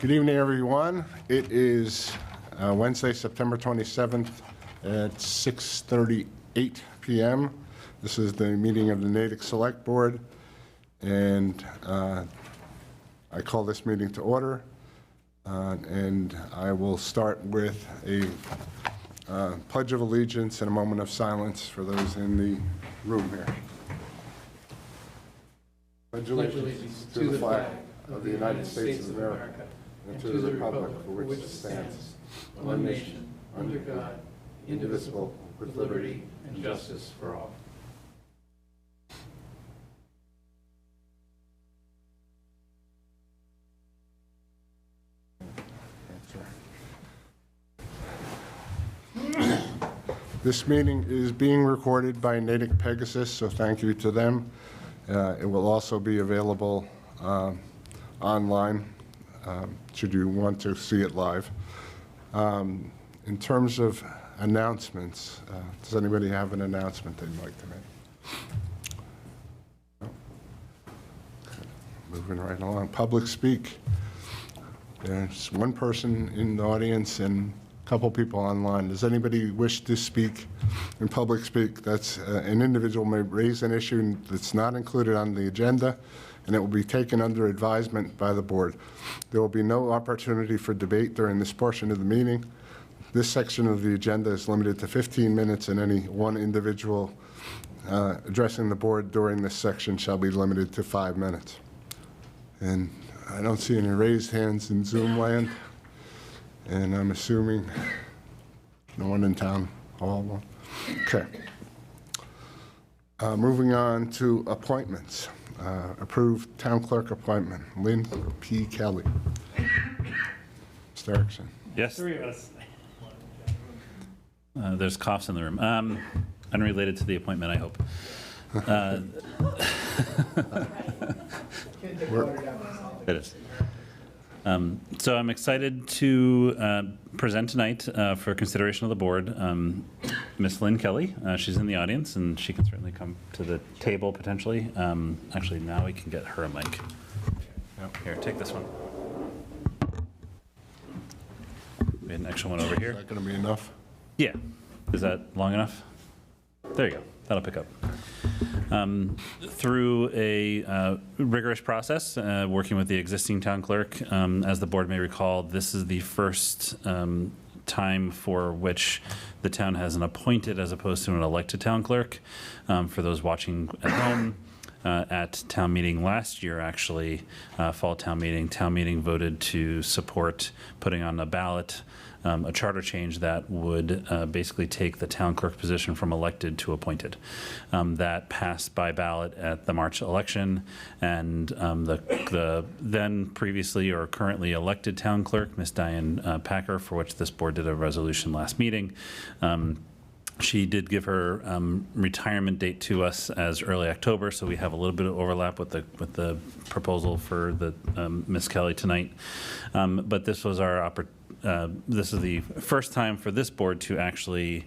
Good evening, everyone. It is Wednesday, September 27th at 6:38 p.m. This is the meeting of the Natick Select Board, and I call this meeting to order. And I will start with a Pledge of Allegiance and a moment of silence for those in the room here. Pledge allegiance to the flag of the United States of America and to the republic for which it stands, one nation, under God, indivisible, with liberty and justice for all. This meeting is being recorded by Natick Pegasus, so thank you to them. It will also be available online should you want to see it live. In terms of announcements, does anybody have an announcement they'd like to make? No? Okay. Moving right along. Public speak. There's one person in the audience and a couple people online. Does anybody wish to speak in public speak? That's an individual may raise an issue that's not included on the agenda, and it will be taken under advisement by the board. There will be no opportunity for debate during this portion of the meeting. This section of the agenda is limited to 15 minutes, and any one individual addressing the board during this section shall be limited to 5 minutes. And I don't see any raised hands in Zoom land, and I'm assuming no one in town hall. Okay. Moving on to appointments. Approved town clerk appointment, Lynn P. Kelly. Mr. Erickson. Yes. Three of us. There's coughs in the room. Unrelated to the appointment, I hope. It is. So I'm excited to present tonight for consideration of the board Miss Lynn Kelly. She's in the audience, and she can certainly come to the table potentially. Actually, now we can get her a mic. Here, take this one. We had an extra one over here. Is that going to be enough? Yeah. Is that long enough? There you go. That'll pick up. Through a rigorous process, working with the existing town clerk, as the board may recall, this is the first time for which the town has an appointed as opposed to an elected town clerk. For those watching at home, at town meeting last year, actually, fall town meeting voted to support putting on the ballot a charter change that would basically take the town clerk position from elected to appointed. That passed by ballot at the March election, and the then previously or currently elected town clerk, Ms. Diane Packer, for which this board did a resolution last meeting, she did give her retirement date to us as early October, so we have a little bit of overlap with the proposal for the Ms. Kelly tonight. But this was our this is the first time for this board to actually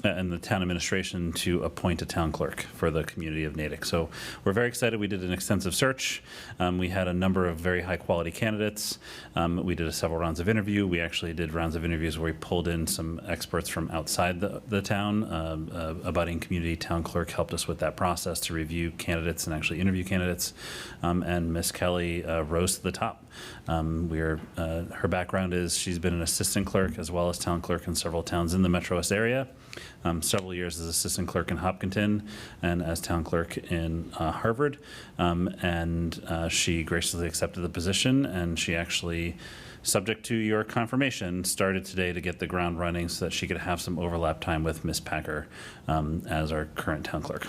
and the town administration to appoint a town clerk for the community of Natick. So we're very excited. We did an extensive search. We had a number of very high quality candidates. We did several rounds of interview. We actually did rounds of interviews where we pulled in some experts from outside the town. A budding community town clerk helped us with that process to review candidates and actually interview candidates. And Ms. Kelly rose to the top. Her background is she's been an assistant clerk as well as town clerk in several towns in the Metro West area. Several years as assistant clerk in Hopkinton and as town clerk in Harvard. She graciously accepted the position, and she actually, subject to your confirmation, started today to get the ground running so that she could have some overlap time with Ms. Packer as our current town clerk.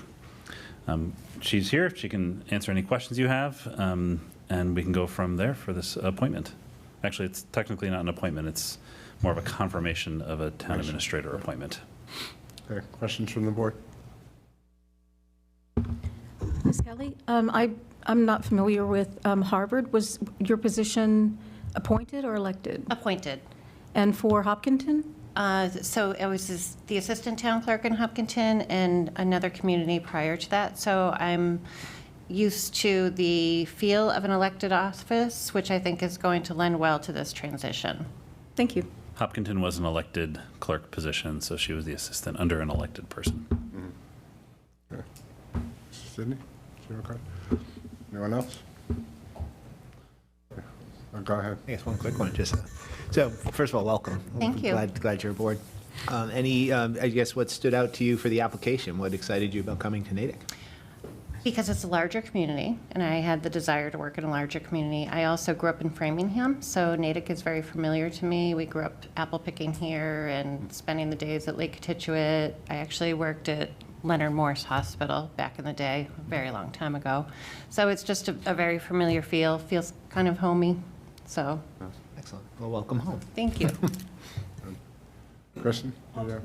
She's here. She can answer any questions you have, and we can go from there for this appointment. Actually, it's technically not an appointment. It's more of a confirmation of a town administrator appointment. Okay, questions from the board? Ms. Kelly, I'm not familiar with Harvard. Was your position appointed or elected? Appointed. And for Hopkinton? So I was the assistant town clerk in Hopkinton and another community prior to that. So I'm used to the feel of an elected office, which I think is going to lend well to this transition. Thank you. Hopkinton was an elected clerk position, so she was the assistant under an elected person. Okay. Sydney? Zero card? Anyone else? Go ahead. I guess one quick one, just, so first of all, welcome. Thank you. Glad you're aboard. I guess what stood out to you for the application? What excited you about coming to Natick? Because it's a larger community, and I had the desire to work in a larger community. I also grew up in Framingham, so Natick is very familiar to me. We grew up apple picking here and spending the days at Lake Cotichuit. I actually worked at Leonard Morris Hospital back in the day, a very long time ago. So it's just a very familiar feel, feels kind of homey. So, Excellent. Well, welcome home. thank you. Kristen? You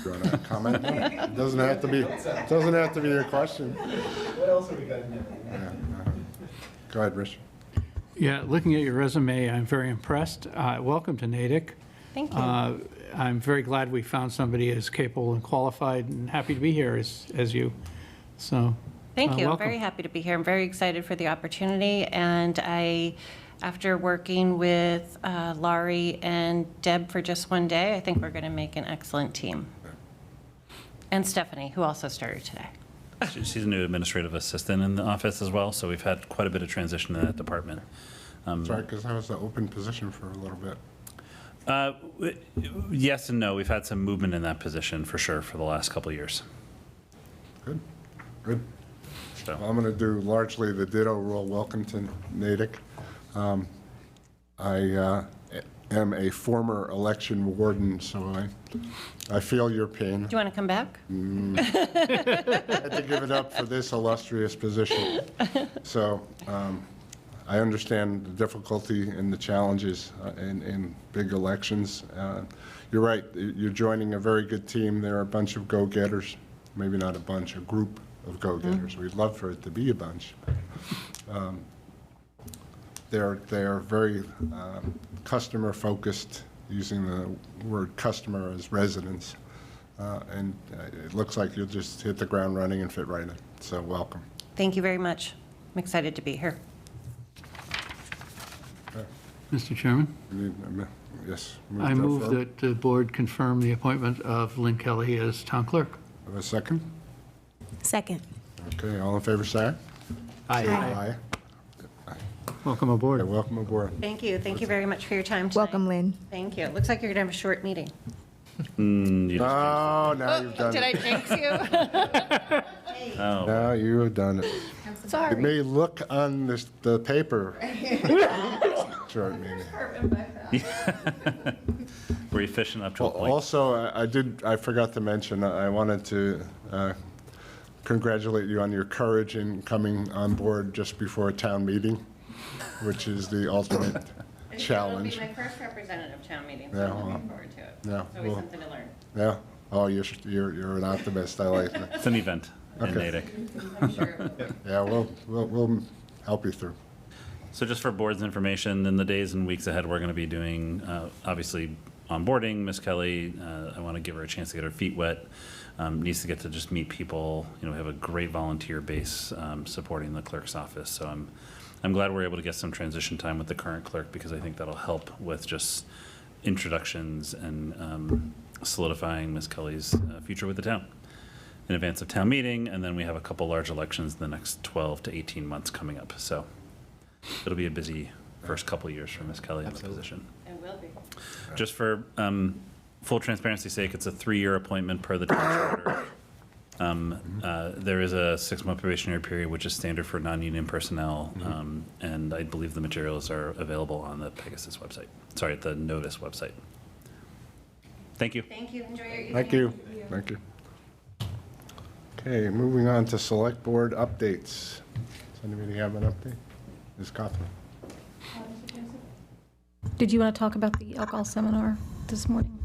want to comment? It doesn't have to be a question. What else are we got in there? Go ahead, Rich. Yeah, looking at your resume, I'm very impressed. Welcome to Natick. Thank you. I'm very glad we found somebody as capable and qualified, and happy to be here as you. So, Thank you. I'm welcome. very happy to be here. I'm very excited for the opportunity. And after working with Laurie and Deb for just one day, I think we're going to make an excellent team. And Stephanie, who also started today. She's a new administrative assistant in the office as well, so we've had quite a bit of transition in that department. Sorry, because that was the open position for a little bit. Yes and no. We've had some movement in that position for sure for the last couple of years. Good, good. So. Well, I'm going to do largely the ditto rule. Welcome to Natick. I am a former election warden, so I feel your pain. Do you want to come back? I had to give it up for this illustrious position. So I understand the difficulty and the challenges in big elections. You're right, you're joining a very good team. There are a bunch of go-getters, maybe not a bunch, a group of go-getters. We'd love for it to be a bunch. They're very customer-focused, using the word customer as residents. And it looks like you'll just hit the ground running and fit right in. So welcome. Thank you very much. I'm excited to be here. Mr. Chairman, Yes. I to move affirm. that the board confirm the appointment of Lynn Kelly as town clerk. Have a second? Second. Okay, all in favor, say aye. Aye. Welcome Okay, aboard. welcome aboard. Thank you. Thank you very much for your time tonight. Welcome, Lynn. Thank you. It looks like you're going to have a short meeting. You just Oh, now you've done Did I it. jinx you? Oh. Now you have done it. It may look on the paper. Short meeting. Were you fishing up to a point? Also, I forgot to mention, I wanted to congratulate you on your courage in coming on board just before a town meeting, which is the ultimate challenge. It'll be my first representative town meeting, so I'm looking forward to it. Yeah, It's always well- something to learn. Yeah, oh, you're an optimist, I like that. It's an event in Okay. Natick. I'm sure. Yeah, we'll help you through. So just for board's information, in the days and weeks ahead, we're going to be doing, obviously, onboarding Miss Kelly. I want to give her a chance to get her feet wet. Needs to get to just meet people. You know, we have a great volunteer base supporting the clerk's office. So I'm glad we're able to get some transition time with the current clerk, because I think that'll help with just introductions and solidifying Miss Kelly's future with the town in advance of town meeting. And then we have a couple large elections in the next 12 to 18 months coming up. So it'll be a busy first couple years for Miss Kelly in the position. It will be. Just for full transparency's sake, it's a 3-year appointment per the town charter. There is a 6-month probationary period, which is standard for non-union personnel, and I believe the materials are available on the Pegasus website. Sorry, the Notice website. Thank you. Thank you. Enjoy your evening. Thank you. Thank you. Okay, moving on to select board updates. Does anybody have an update? Ms. Kaufman? Did you want to talk about the alcohol seminar this morning?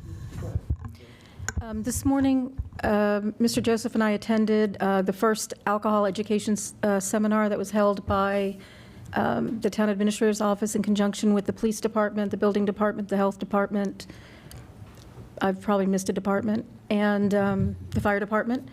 This morning, Mr. Joseph and I attended the first alcohol education seminar that was held by the town administrator's office in conjunction with the police department, the building department, the health department. I've probably missed a department, and the fire department.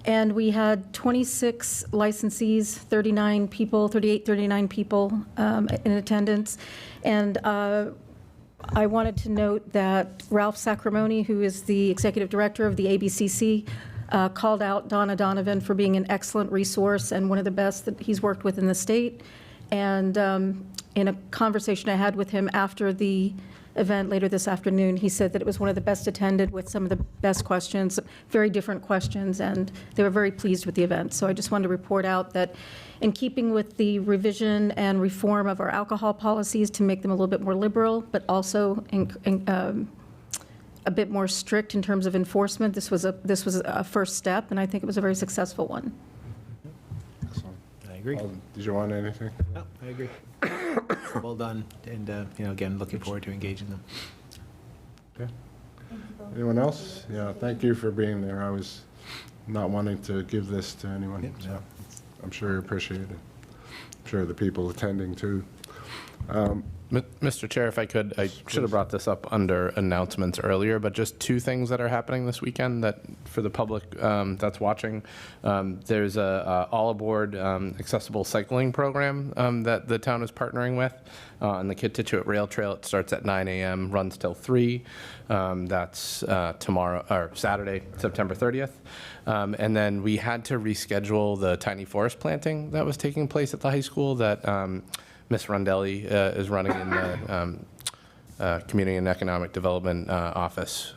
And we had 26 licensees, 39 people, 39 people in attendance. And I wanted to note that Ralph Sacramone, who is the executive director of the ABCC, called out Donna Donovan for being an excellent resource and one of the best that he's worked with in the state. And in a conversation I had with him after the event later this afternoon, he said that it was one of the best attended with some of the best questions, very different questions, and they were very pleased with the event. So I just wanted to report out that in keeping with the revision and reform of our alcohol policies to make them a little bit more liberal, but also a bit more strict in terms of enforcement, this was a first step, and I think it was a very successful one. Excellent. I agree. Did you want anything? No, I agree. Well done, and, again, looking forward to engaging them. Okay. Anyone else? Yeah, thank you for being there. I was not wanting to give this to anyone, Yep. so I'm sure you appreciate it. I'm sure the people attending, too. Mr. Chair, if I could, I should have brought this up under announcements earlier, but just two things that are happening this weekend that, for the public that's watching. There's a all-aboard accessible cycling program that the town is partnering with on the Kittituit Rail Trail. It starts at 9 a.m., runs till 3. That's tomorrow, or Saturday, September 30th. And then we had to reschedule the tiny forest planting that was taking place at the high school that Ms. Rondelli is running in the Community and Economic Development Office.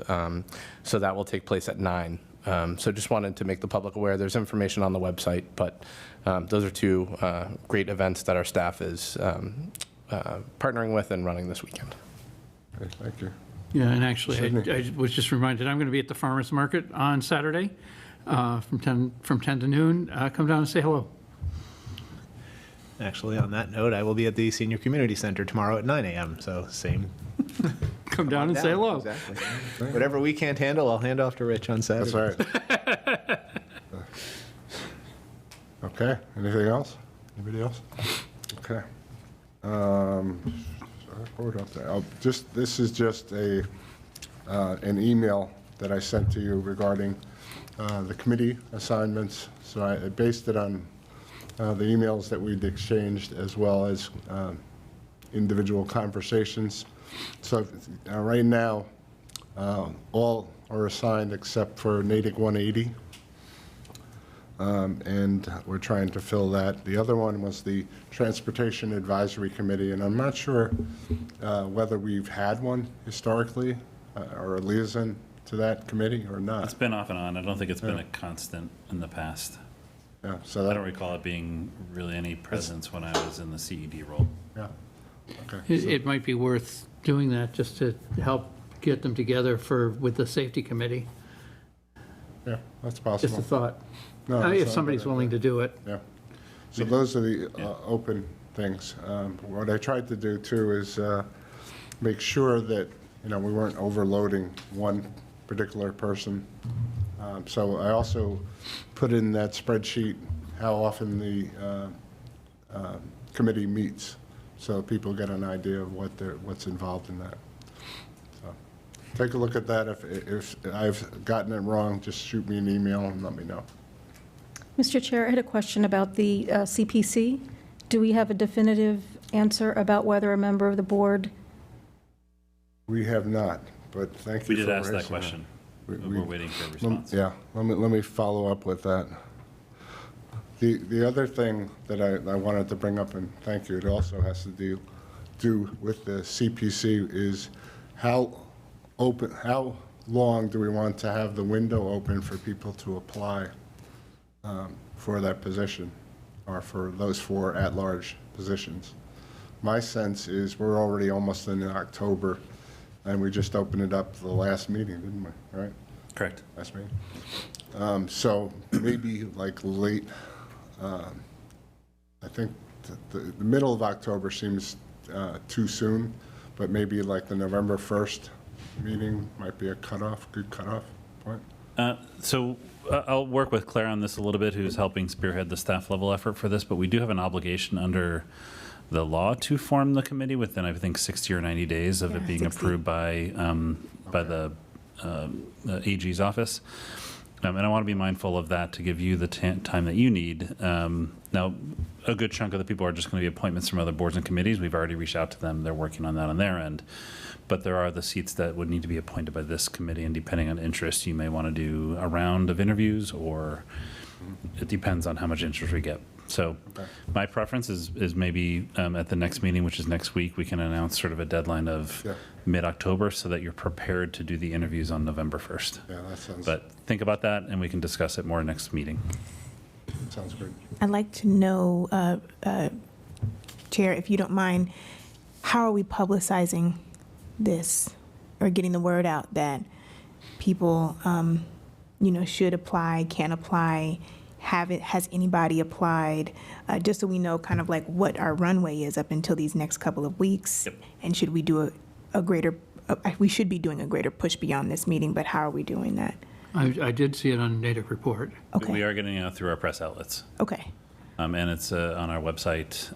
So that will take place at 9. So just wanted to make the public aware. There's information on the website, but those are two great events that our staff is partnering with and running this weekend. Okay, thank you. Yeah, and actually, Sydney. I was just reminded, I'm going to be at the farmer's market on Saturday from 10 to noon. Come down and say hello. Actually, on that note, I will be at the Senior Community Center tomorrow at 9 a.m., so same. Come down and say hello. Exactly. Whatever we can't handle, I'll hand off to Rich on Saturday. That's all right. Okay, anything else? Anybody else? Okay. This is just an email that I sent to you regarding the committee assignments. So I based it on the emails that we'd exchanged as well as individual conversations. So right now, all are assigned except for Natick 180. And we're trying to fill that. The other one was the Transportation Advisory Committee, and I'm not sure whether we've had one historically or a liaison to that committee or not. It's been off and on. I don't think it's been a constant in the past. Yeah, so I that, don't recall it being really any presence when I was in the CED role. yeah, okay. It might be worth doing that just to help get them together with the safety committee. Yeah, that's Just a possible. thought. No, that's If not somebody's bad. willing to do it. Yeah. So those are the open things. What I tried to do too is make sure that, we weren't overloading one particular person. So I also put in that spreadsheet how often the committee meets, so people get an idea of what's involved in that. So take a look at that. If I've gotten it wrong, just shoot me an email and let me know. Mr. Chair, I had a question about the CPC. Do we have a definitive answer about whether a member of the board? We have not, but thank you We did for ask that raising question. We- We're waiting for a response. Yeah, let me follow up with that. The other thing that I wanted to bring up, and thank you, it also has to do with the CPC, is how long do we want to have the window open for people to apply for that position, or for those 4 at-large positions? My sense is we're already almost in October, and we just opened it up the last meeting, didn't we, right? Correct. Last meeting. So maybe like late, I think the middle of October seems too soon, but maybe like the November 1st meeting might be a good cutoff point. So I'll work with Claire on this a little bit, who's helping spearhead the staff level effort for this, but we do have an obligation under the law to form the committee within, I think, 60 or 90 days of it being 60. approved by the AG's office. And I want to be mindful of that to give you the time that you need. Now, a good chunk of the people are just going to be appointments from other boards and committees. We've already reached out to them. They're working on that on their end. But there are the seats that would need to be appointed by this committee, and depending on interest, you may want to do a round of interviews, or it depends on how much interest we get. So my preference is maybe at the next meeting, which is next week, we can announce sort of a deadline of mid-October so that you're prepared to do the interviews on November 1st. Yeah, that sounds, But think about that, and we can discuss it more next meeting. sounds great. I'd like to know, Chair, if you don't mind, how are we publicizing this or getting the word out that people, should apply, can apply? Has anybody applied? Just so we know kind of like what our runway is up until these next couple of weeks. Yep. And should we do a greater, we should be doing a greater push beyond this meeting, but how are we doing that? I did see it on Natick Report. Okay. We are getting it out through our press outlets. Okay. And it's on our website.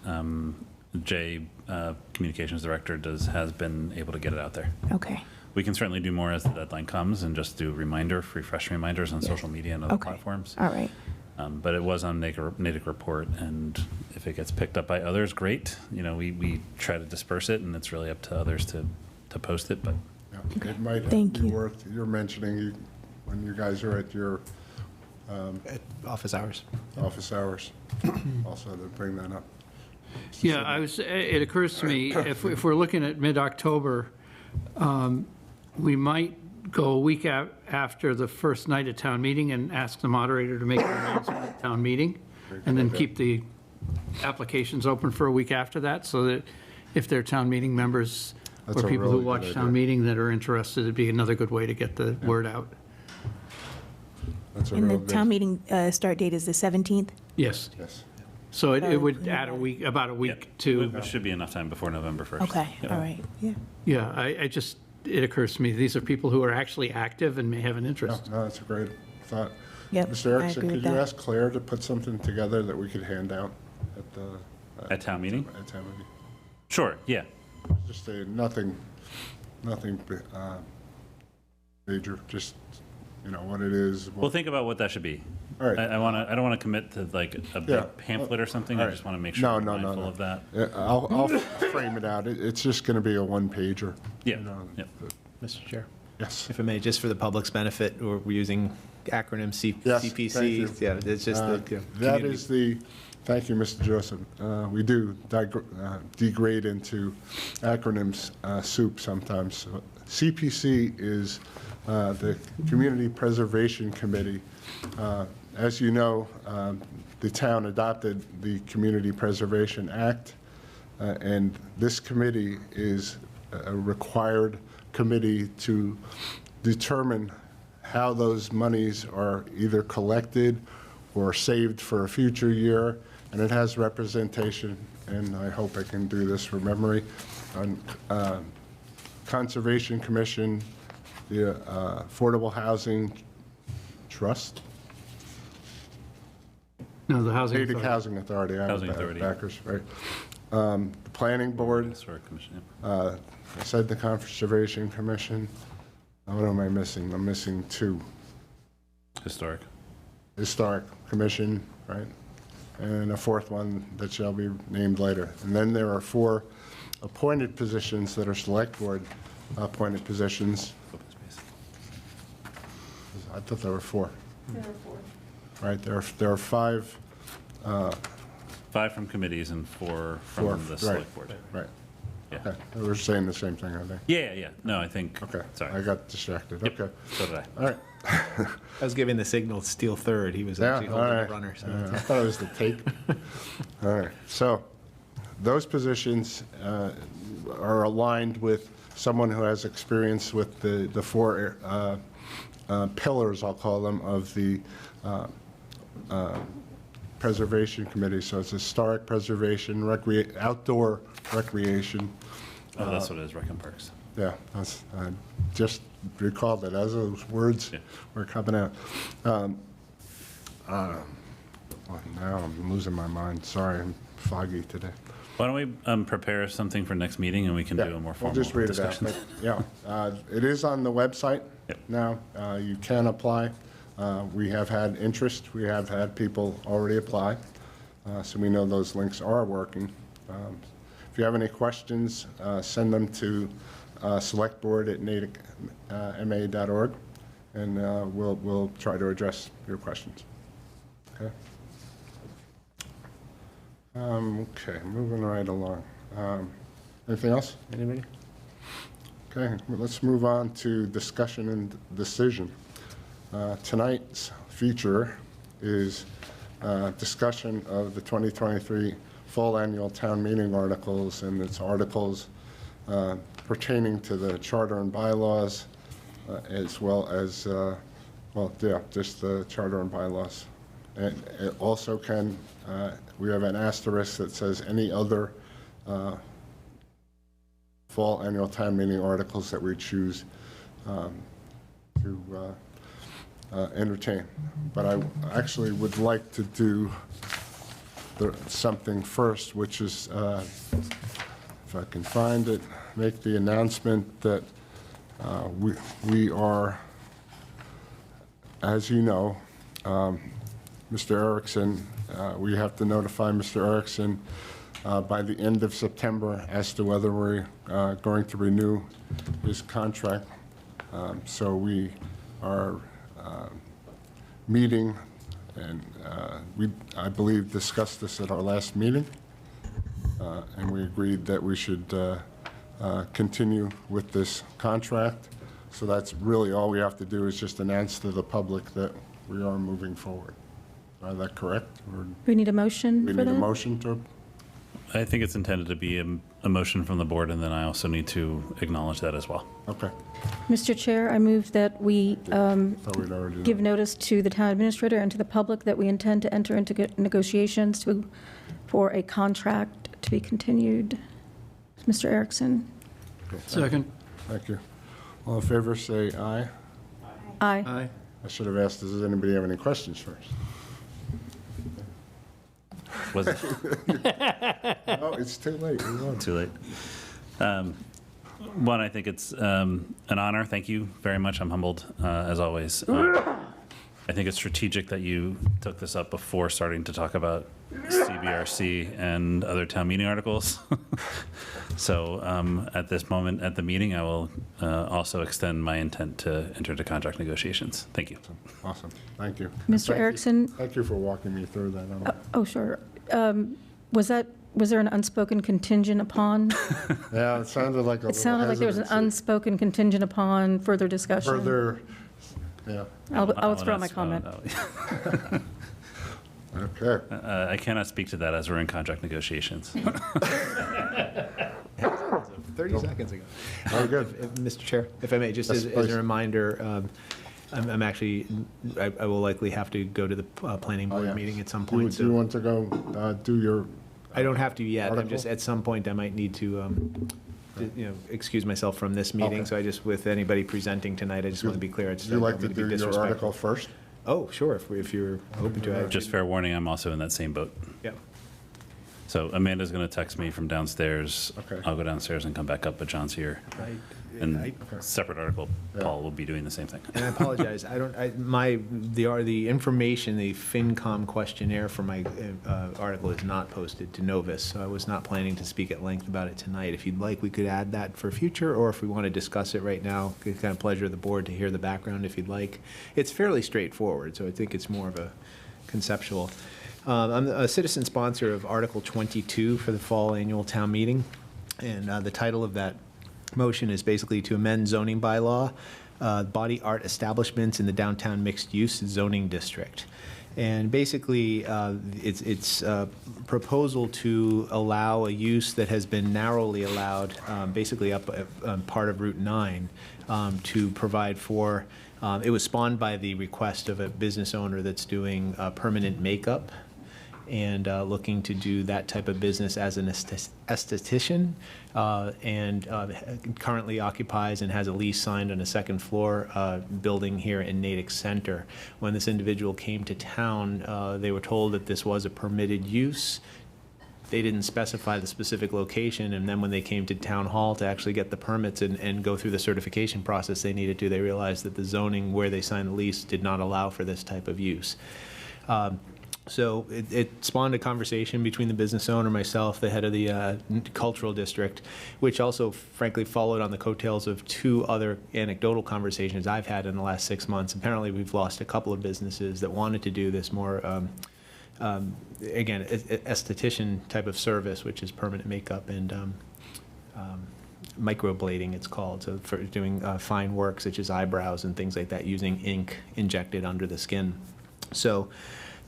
Jay, Communications Director, has been able to get it out there. Okay. We can certainly do more as the deadline comes and just do refresh reminders on social media and other Okay. platforms. All right. But it was on Natick Report, and if it gets picked up by others, great. We try to disperse it, and it's really up to others to post it, but Yeah, it might Thank be you. worth, you're mentioning when you guys are at your At office hours. office hours, also to bring that up. Yeah, it occurs to me, if we're looking at mid-October, we might go a week after the first night of town meeting and ask the moderator to make an announcement at town meeting, and then keep the applications open for a week after that, so that if there are town meeting members That's or a people who really watch good town idea. meeting that are interested, it'd be another good way to get the word out. That's a And the real good- town meeting start date is the 17th? Yes, Yes. so it would add about a week to, it should be enough time before November 1st. Okay, Yeah. all right, yeah. yeah, it occurs to me, these are people who are actually active and may have an No, interest. no, that's a great thought. Yep, Mr. I Erickson, agree could with you that. ask Claire to put something together that we could hand out at the? At town meeting? At town meeting. Sure, yeah. Just say nothing major, just, what it is. Well, think about what that should be. All right. I don't want to commit to like a Yeah. big pamphlet or something. All I right. just want to make sure No, we're no, no, mindful no. of that. I'll frame it out. It's just going to be a one-pager. Yeah, you know. yeah. Mr. Chair, Yes. if I may, just for the public's benefit, we're using acronym Yes, CPC. thank you. Yeah, it's just the That community. is thank you, Mr. Joseph. We do degrade into acronyms soup sometimes. So CPC is the Community Preservation Committee. As you know, the town adopted the Community Preservation Act, and this committee is a required committee to determine how those monies are either collected or saved for a future year, and it has representation, and I hope I can do this from memory, on Conservation Commission, the Affordable Housing Trust, No, the housing. Natick authority. Housing Authority, I Housing was Authority. backers, right? The Planning Board, Historic Commission, yeah. I said the Conservation Commission. What am I missing? I'm missing two. Historic. Historic Commission, right? And a fourth one that shall be named later. And then there are 4 appointed positions that are Select Board appointed positions. Open space. I thought there were 4. Right, there are 5. 5 from committees and 4 Four, from the right. select board. Right. Yeah. Okay, we're saying the same thing, I think. Yeah. No, I think. Okay, Sorry. I got distracted. Yep, Okay, So did I. all right. I was giving the signal steal third. He was Yeah, actually all holding right. the runner. So Yeah, I thought it was the tape. All right, so those positions are aligned with someone who has experience with the 4 pillars, I'll call them, of the Preservation Committee. So it's historic preservation, outdoor recreation. Oh, that's what it is, Rec and Parks. Yeah, I just recalled that as those words Yeah. were coming out. Well, now I'm losing my mind. Sorry, I'm foggy today. Why don't we prepare something for next meeting and we can do a more We'll formal just read it out. discussion? but, Yeah, it is on the website Yep. now. You can apply. We have had interest. We have had people already apply, so we know those links are working. If you have any questions, send them to selectboard@natickma.org, and we'll try to address your questions. Okay? Okay, moving right along. Anything else? Anybody? Okay, well, let's move on to discussion and decision. Tonight's feature is discussion of the 2023 Fall Annual Town Meeting articles, and its articles pertaining to the charter and bylaws, as well as, just the charter and bylaws. And it also can, we have an asterisk that says any other fall annual town meeting articles that we choose to entertain. But I actually would like to do something first, which is, if I can find it, make the announcement that we are, as you know, Mr. Erickson, we have to notify Mr. Erickson by the end of September as to whether we're going to renew his contract. So we are meeting, and we, I believe, discussed this at our last meeting, and we agreed that we should continue with this contract. So that's really all we have to do, is just announce to the public that we are moving forward. Is that correct? Or We need a motion we for need a that? motion to? I think it's intended to be a motion from the board, and then I also need to acknowledge that as well. Okay. Mr. Chair, I move that we Thought we'd already done give that. notice to the town administrator and to the public that we intend to enter into negotiations for a contract to be continued. Mr. Erickson? Second. Thank you. All in favor, say aye. Aye. Aye. I should have asked, does anybody have any questions first? Was it Oh, it's too late. We won. too late? One, I think it's an honor. Thank you very much. I'm humbled, as always. I think it's strategic that you took this up before starting to talk about CBRC and other town meeting articles. So at this moment at the meeting, I will also extend my intent to enter into contract negotiations. Thank you. Awesome. Thank you. Mr. Thank you. Erickson? Thank you for walking me through that. Oh, sure. Was there an unspoken contingent upon? Yeah, it sounded like a It sounded like there was an hesitancy. unspoken contingent upon further discussion. Further, yeah, I'll withdraw my comment. okay. I cannot speak to that as we're in contract negotiations. 30 seconds ago. Very good. Mr. Chair, if I may, just Yes, as please. a reminder, I'm actually, I will likely have to go to the planning Oh, board yeah. meeting at some Do you point. So want to go do your, I don't have to yet. I'm Article? just, at some point, I might need to, excuse myself from this meeting. Okay. So I just, with anybody presenting tonight, I just want to be clear. I just would you don't like want to me be do your disrespectful. article first? Oh, sure, if you're open to it. Just fair warning, I'm also in that same boat. Yeah. So Amanda's going to text me from downstairs. Okay. I'll go downstairs and come back up, but John's here. And separate article, Paul will be doing the same thing. And I apologize, the information, the FinCom questionnaire for my article is not posted to Novus, so I was not planning to speak at length about it tonight. If you'd like, we could add that for future, or if we want to discuss it right now, it's kind of pleasure of the board to hear the background if you'd like. It's fairly straightforward, so I think it's more of a conceptual. I'm a citizen sponsor of Article 22 for the fall annual town meeting, and the title of that motion is basically to amend zoning bylaw, body art establishments in the downtown mixed-use zoning district. And basically, it's a proposal to allow a use that has been narrowly allowed, basically up on part of Route 9, to provide for, it was spawned by the request of a business owner that's doing permanent makeup and looking to do that type of business as an esthetician, and currently occupies and has a lease signed on a second floor building here in Natick Center. When this individual came to town, they were told that this was a permitted use. they didn't specify the specific location, and then when they came to town hall to actually get the permits and go through the certification process they needed to, they realized that the zoning where they signed the lease did not allow for this type of use. So it spawned a conversation between the business owner, myself, the head of the cultural district, which also frankly followed on the coattails of 2 other anecdotal conversations I've had in the last 6 months. Apparently, we've lost a couple of businesses that wanted to do this more, again, esthetician type of service, which is permanent makeup and microblading, it's called, so for doing fine work such as eyebrows and things like that, using ink injected under the skin. So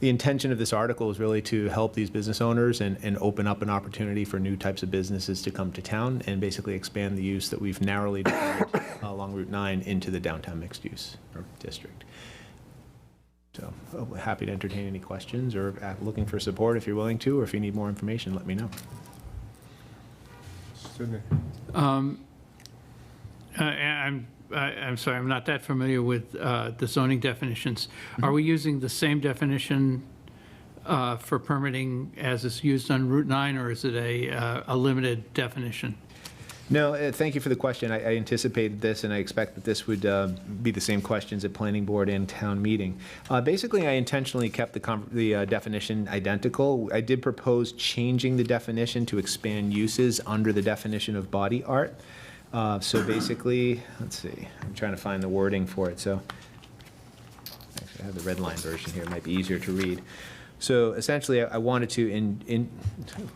the intention of this article is really to help these business owners and open up an opportunity for new types of businesses to come to town and basically expand the use that we've narrowly defined along Route 9 into the downtown mixed-use district. So happy to entertain any questions or looking for support if you're willing to, or if you need more information, let me know. Sydney? I'm sorry, I'm not that familiar with the zoning definitions. Are we using the same definition for permitting as is used on Route 9, or is it a limited definition? No, thank you for the question. I anticipated this, and I expect that this would be the same questions at planning board and town meeting. Basically, I intentionally kept the definition identical. I did propose changing the definition to expand uses under the definition of body art. So basically, let's see, I'm trying to find the wording for it. So actually, I have the red line version here. It might be easier to read. So essentially, I wanted to,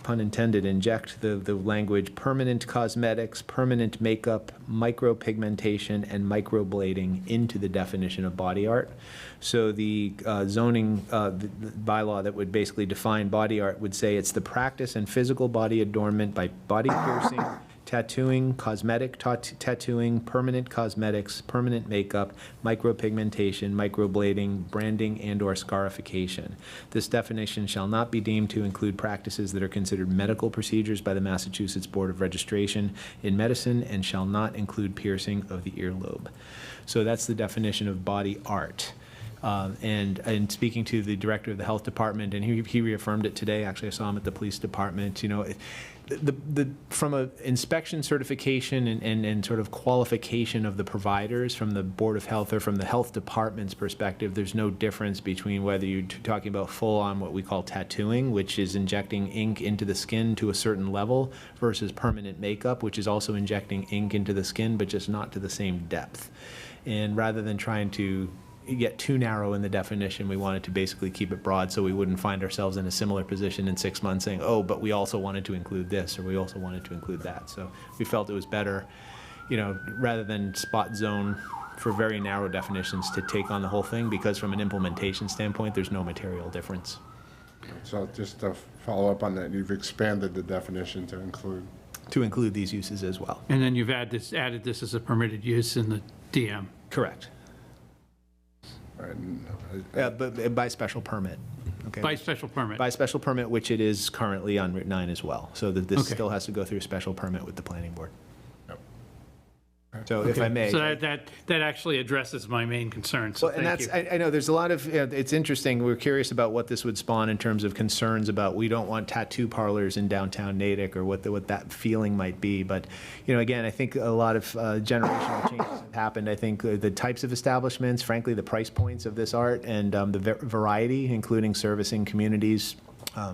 pun intended, inject the language permanent cosmetics, permanent makeup, micropigmentation, and microblading into the definition of body art. So the zoning the bylaw that would basically define body art would say it's the practice and physical body adornment by body piercing, tattooing, cosmetic tattooing, permanent cosmetics, permanent makeup, micropigmentation, microblading, branding, and/or scarification. This definition shall not be deemed to include practices that are considered medical procedures by the Massachusetts Board of Registration in Medicine and shall not include piercing of the earlobe. So that's the definition of body art. And speaking to the director of the health department, and he reaffirmed it today. Actually, I saw him at the police department. You know, from a inspection certification and sort of qualification of the providers from the Board of Health or from the health department's perspective, there's no difference between whether you're talking about full-on what we call tattooing, which is injecting ink into the skin to a certain level, versus permanent makeup, which is also injecting ink into the skin, but just not to the same depth. And rather than trying to get too narrow in the definition, we wanted to basically keep it broad so we wouldn't find ourselves in a similar position in 6 months saying, oh, but we also wanted to include this, or we also wanted to include that. So we felt it was better, you know, rather than spot zone for very narrow definitions, to take on the whole thing, because from an implementation standpoint, there's no material difference. So just to follow up on that, you've expanded the definition to include these uses as well. And then you've added this as a permitted use in the DM. Correct. But by special permit. Okay. By special permit. By special permit, which it is currently on Route 9 as well. So that this Okay. still has to go through a special permit with the planning board. So if I may. So that actually addresses my main concern, so Well, and thank that's, you. I know there's a lot of, it's interesting, we're curious about what this would spawn in terms of concerns about, we don't want tattoo parlors in downtown Natick, or what that feeling might be. But, you know, again, I think a lot of generational changes have happened. I think the types of establishments, frankly, the price points of this art, and the variety, including servicing communities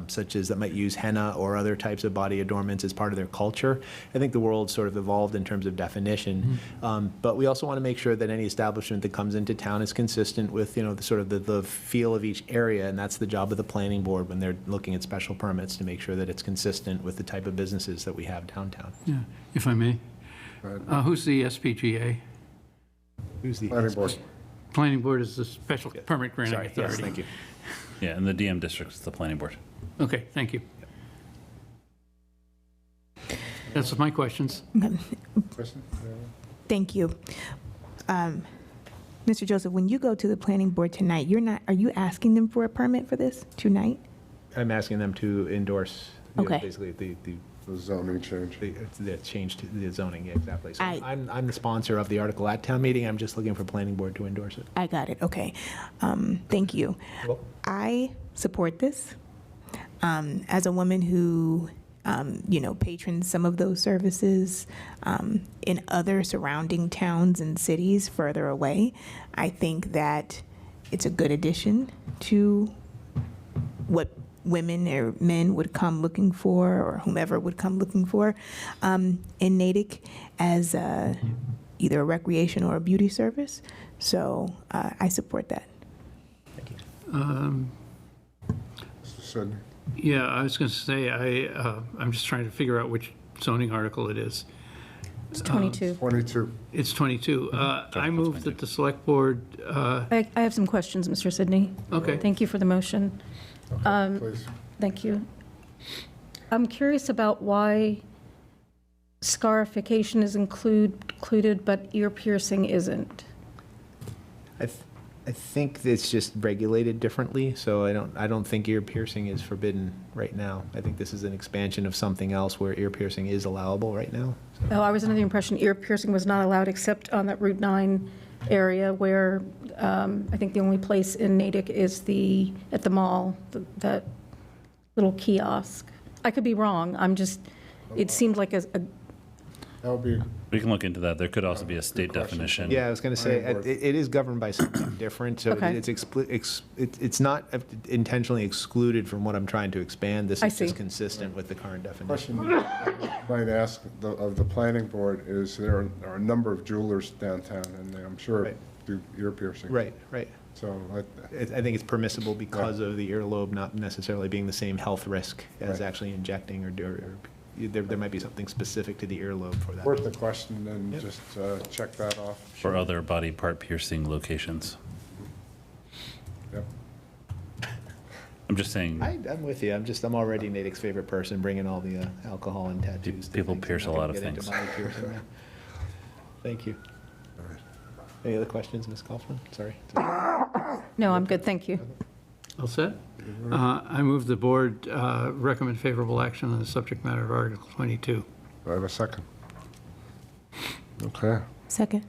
such as that might use henna or other types of body adornments as part of their culture. I think the world sort of evolved in terms of definition, but we also want to make sure that any establishment that comes into town is consistent with, you know, the sort of the feel of each area, and that's the job of the planning board when they're looking at special permits, to make sure that it's consistent with the type of businesses that we have downtown. Yeah, if I may. Who's the SPGA? Who's the planning board. Planning board is the Special Permit Granting Sorry, yes, Authority. thank you. Yeah, and the DM district is the planning board. Okay, thank you. That's my questions. Kristen? Thank you. Mr. Joseph, when you go to the planning board tonight, are you asking them for a permit for this tonight? I'm asking them to endorse, Okay. basically the The zoning change. the change to the zoning, yeah, exactly. So I- I'm the sponsor of the article at town meeting. I'm just looking for planning board to endorse it. I got it, okay. Thank you. Well- I support this. As a woman who, patrons some of those services in other surrounding towns and cities further away, I think that it's a good addition to what women or men would come looking for, or whomever would come looking for in Natick as either a recreation or a beauty service. So I support that. Mr. Sidney? Yeah, I was going to say, I'm just trying to figure out which zoning article it is. It's 22. 22. It's 22. I move that the select board, I have some questions, Mr. Sidney. okay. Thank you for the motion. Please. Thank you. I'm curious about why scarification is included, but ear piercing isn't. I think it's just regulated differently, so I don't think ear piercing is forbidden right now. I think this is an expansion of something else where ear piercing is allowable right now. Oh, I was under the impression ear piercing was not allowed except on that Route 9 area where I think the only place in Natick is at the mall, that little kiosk. I could be wrong. It seemed like That would be, We can look into that. There could also be a state definition. Yeah, I was going to say, Planning board. it is governed by something different, so Okay. it's not intentionally excluded from what I'm trying to expand. This I is just see. consistent with the current definition. question I might ask of the planning board is there are a number of jewelers downtown, and I'm sure Right. do ear piercing. Right. So, I think it's permissible because of the earlobe not necessarily being the same health risk as Right. actually injecting or there might be something specific to the earlobe for that. worth the question, and Yep. just check that off. For other body part piercing locations. Yep. I'm just saying, I'm with you. I'm already Natick's favorite person, bringing all the alcohol and tattoos. to People things. pierce I'm a not lot gonna of get into things. body piercing now. Thank you. Any other questions, Ms. Kaufman? Sorry. No, I'm good, thank you. All set? I move the board recommend favorable action on the subject matter of Article 22. Do I have a second? Okay, Second.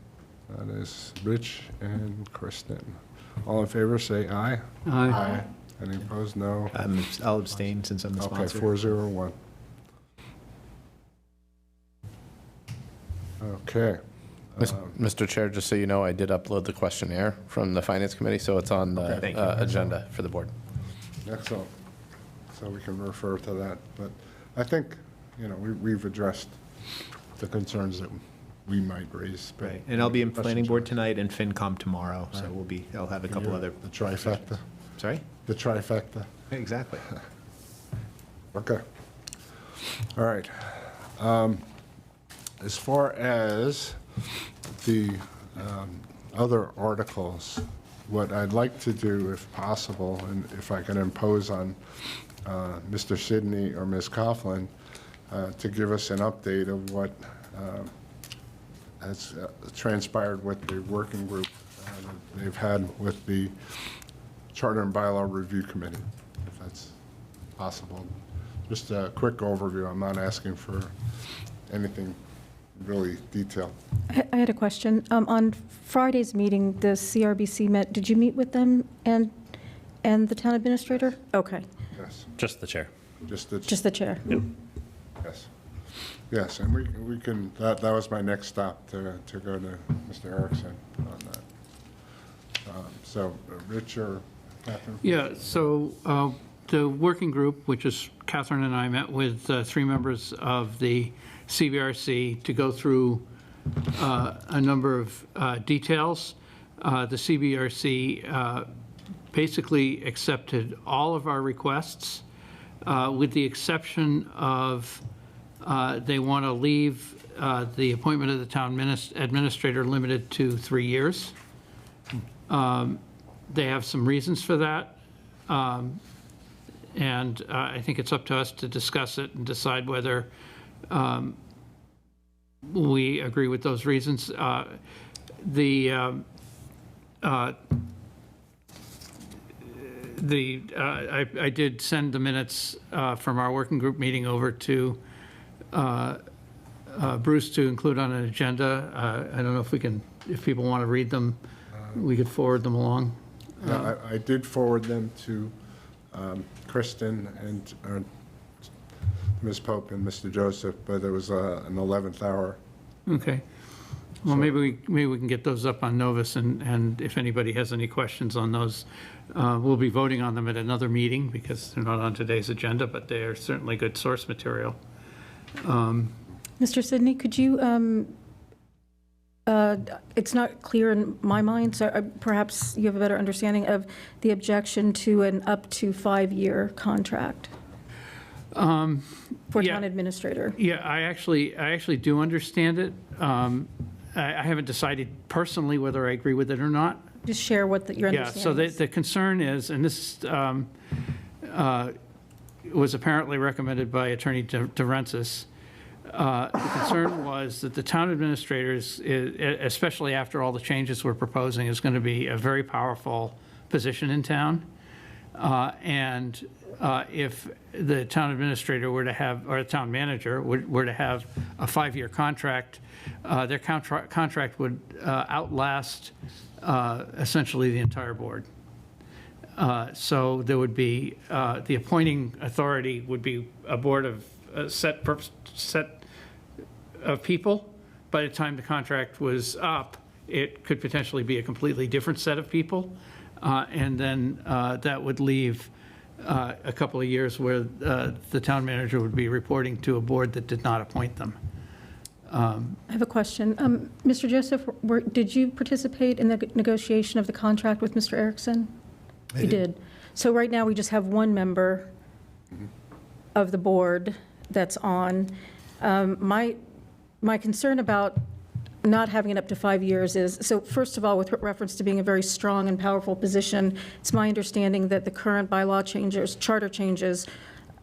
that is Rich and Kristen. All in favor, say aye. Aye. Any opposed? No. I'll abstain since I'm the Okay, sponsor. 401. Okay. Mr. Chair, just so you know, I did upload the questionnaire from the Finance Committee, so it's on Okay, the thank you. agenda for the board. Excellent. So we can refer to that, but I think, we've addressed the concerns that we might raise. but- Right, and I'll be in planning board tonight and FinCom tomorrow, so I'll have a couple other. The trifecta, Sorry? the trifecta. Exactly. Okay. All right. As far as the other articles, what I'd like to do, if possible, and if I can impose on Mr. Sidney or Ms. Coughlin, to give us an update of what has transpired with the working group that they've had with the Charter and Bylaw Review Committee, if that's possible. Just a quick overview. I'm not asking for anything really detailed. I had a question. On Friday's meeting, the CRBC met, did you meet with them and the town administrator? Okay, Yes, just the chair. just the, just the chair. yes. Yes, and we can, that was my next stop, to go to Mr. Erickson on that. So, Rich or Catherine? Yeah, so the working group, which is Catherine and I, met with 3 members of the CBRC to go through a number of details. The CBRC basically accepted all of our requests, with the exception of they want to leave the appointment of the town administrator limited to 3 years. They have some reasons for that, and I think it's up to us to discuss it and decide whether we agree with those reasons. I did send the minutes from our working group meeting over to Bruce to include on an agenda. I don't know if people want to read them, we could forward them along. I did forward them to Kristen and Ms. Pope and Mr. Joseph, but there was an 11th hour. Okay. Well, maybe we can get those up on Novus, and if anybody has any questions on those, we'll be voting on them at another meeting because they're not on today's agenda, but they are certainly good source material. Mr. Sidney, could you, it's not clear in my mind, so perhaps you have a better understanding of the objection to an up to 5-year contract for yeah. town administrator. Yeah, I actually do understand it. I haven't decided personally whether I agree with it or not. Just share what your Yeah, understanding so is. the concern is, and this was apparently recommended by Attorney DeRensis, the concern was that the town administrators, especially after all the changes we're proposing, is going to be a very powerful position in town. And if the town administrator were to have, or the town manager were to have a 5-year contract, their contract would outlast essentially the entire board. So there would be, the appointing authority would be a board of set of people. By the time the contract was up, it could potentially be a completely different set of people. And then that would leave a couple of years where the town manager would be reporting to a board that did not appoint them. I have a question. Mr. Joseph, did you participate in the negotiation of the contract with Mr. Erickson? You did. So right now, we just have one member of the board that's on. My concern about not having it up to 5 years is, so first of all, with reference to being a very strong and powerful position, it's my understanding that the current bylaw changes, charter changes,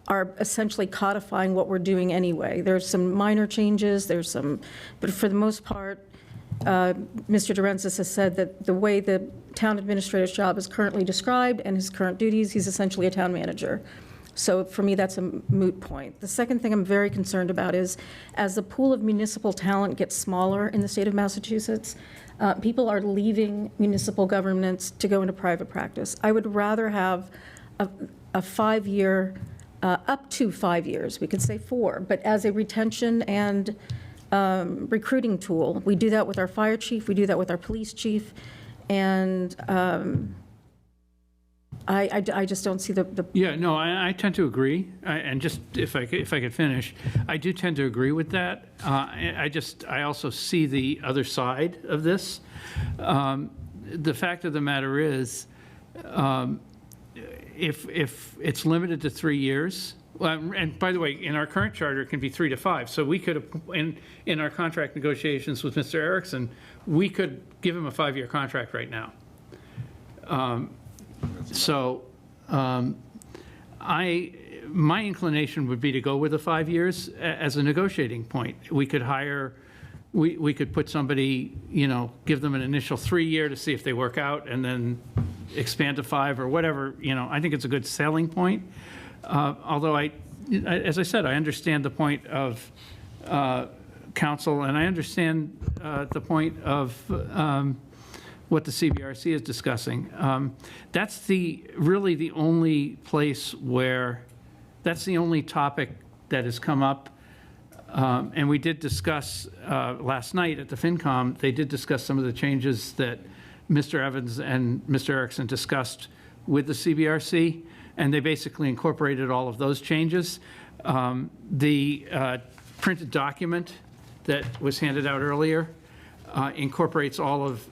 are essentially codifying what we're doing anyway. There's some minor changes, but for the most part, Mr. DeRensis has said that the way the town administrator's job is currently described and his current duties, he's essentially a town manager. So for me, that's a moot point. The second thing I'm very concerned about is, as the pool of municipal talent gets smaller in the state of Massachusetts, people are leaving municipal governments to go into private practice. I would rather have a 5-year, up to 5 years, we could say 4, but as a retention and recruiting tool. We do that with our fire chief, we do that with our police chief, and I just don't see the. Yeah, no, I tend to agree, and just if I could finish, I do tend to agree with that. I also see the other side of this. The fact of the matter is, if it's limited to 3 years, and by the way, in our current charter, it can be 3 to 5. So we could, in our contract negotiations with Mr. Erickson, we could give him a 5-year contract right now. My inclination would be to go with the 5 years as a negotiating point. We could hire, we could put somebody, give them an initial 3-year to see if they work out, and then expand to 5 or whatever. I think it's a good selling point. Although as I said, I understand the point of council, and I understand the point of what the CBRC is discussing. That's really the only place where, that's the only topic that has come up. And we did discuss last night at the FinCom, they did discuss some of the changes that Mr. Evans and Mr. Erickson discussed with the CBRC, and they basically incorporated all of those changes. The printed document that was handed out earlier incorporates all of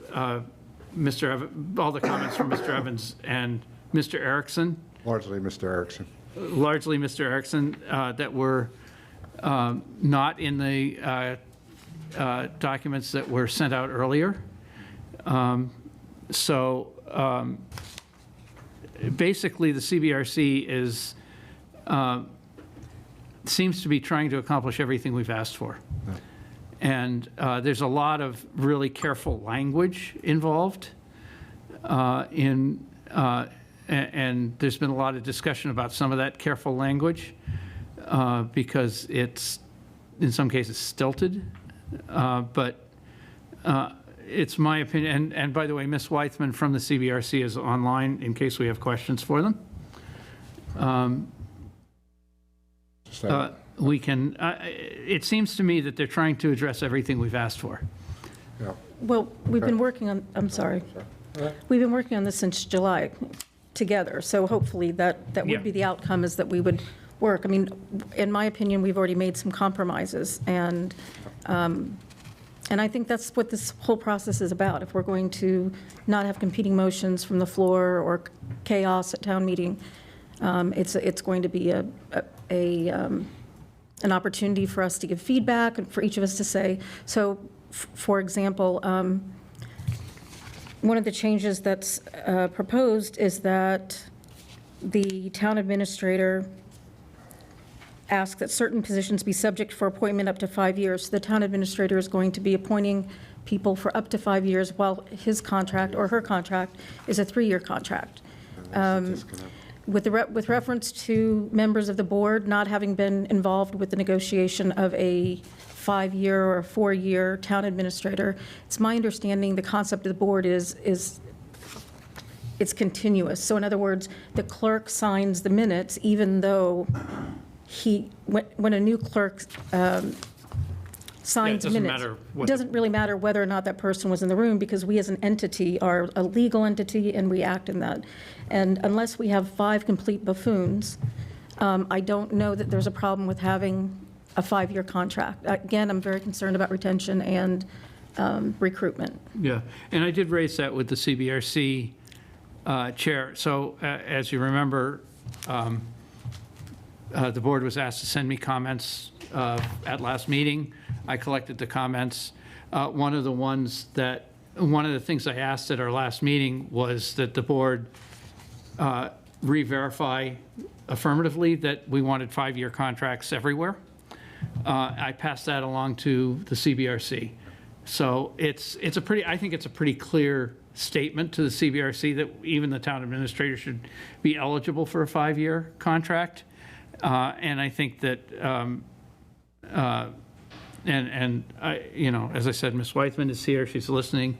all the comments from Mr. Evans and Mr. Erickson. Largely Mr. Erickson. Largely Mr. Erickson, that were not in the documents that were sent out earlier. Basically, the CBRC seems to be trying to accomplish everything we've asked for. Yeah. And there's a lot of really careful language involved and there's been a lot of discussion about some of that careful language because it's, in some cases, stilted. But it's my opinion, and by the way, Ms. Weithman from the CBRC is online in case we have questions for them. Just that- we can, it seems to me that they're trying to address everything we've asked for. yeah. Well, we've been working on, I'm sorry. We've been working on this since July together, so hopefully that Yeah. would be the outcome, is that we would work. I mean, in my opinion, we've already made some compromises, and I think that's what this whole process is about. If we're going to not have competing motions from the floor or chaos at town meeting, it's going to be an opportunity for us to give feedback and for each of us to say. So, for example, one of the changes that's proposed is that the town administrator ask that certain positions be subject for appointment up to 5 years. The town administrator is going to be appointing people for up to 5 years, while his contract or her contract is a 3-year contract. With reference to members of the board not having been involved with the negotiation of a 5-year or a 4-year town administrator, it's my understanding the concept of the board is it's continuous. So in other words, the clerk signs the minutes even though when a new clerk signs doesn't minutes. matter It what- doesn't really matter whether or not that person was in the room, because we as an entity are a legal entity and we act in that. And unless we have 5 complete buffoons, I don't know that there's a problem with having a 5-year contract. Again, I'm very concerned about retention and recruitment. Yeah, and I did raise that with the CBRC chair. So as you remember, the board was asked to send me comments at last meeting. I collected the comments. One of the things I asked at our last meeting was that the board re-verify affirmatively that we wanted 5-year contracts everywhere. I passed that along to the CBRC. So I think it's a pretty clear statement to the CBRC that even the town administrator should be eligible for a 5-year contract. And I think that, as I said, Ms. Weithman is here, she's listening.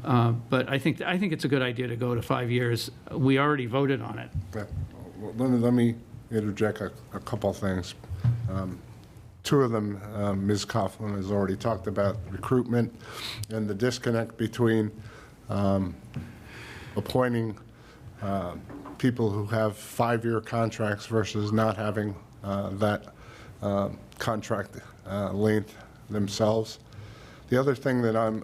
But I think it's a good idea to go to 5 years. We already voted on it. Yeah. Well, let me interject a couple things. 2 of them, Ms. Coughlin has already talked about recruitment and the disconnect between appointing people who have 5-year contracts versus not having that contract length themselves. The other thing that I'm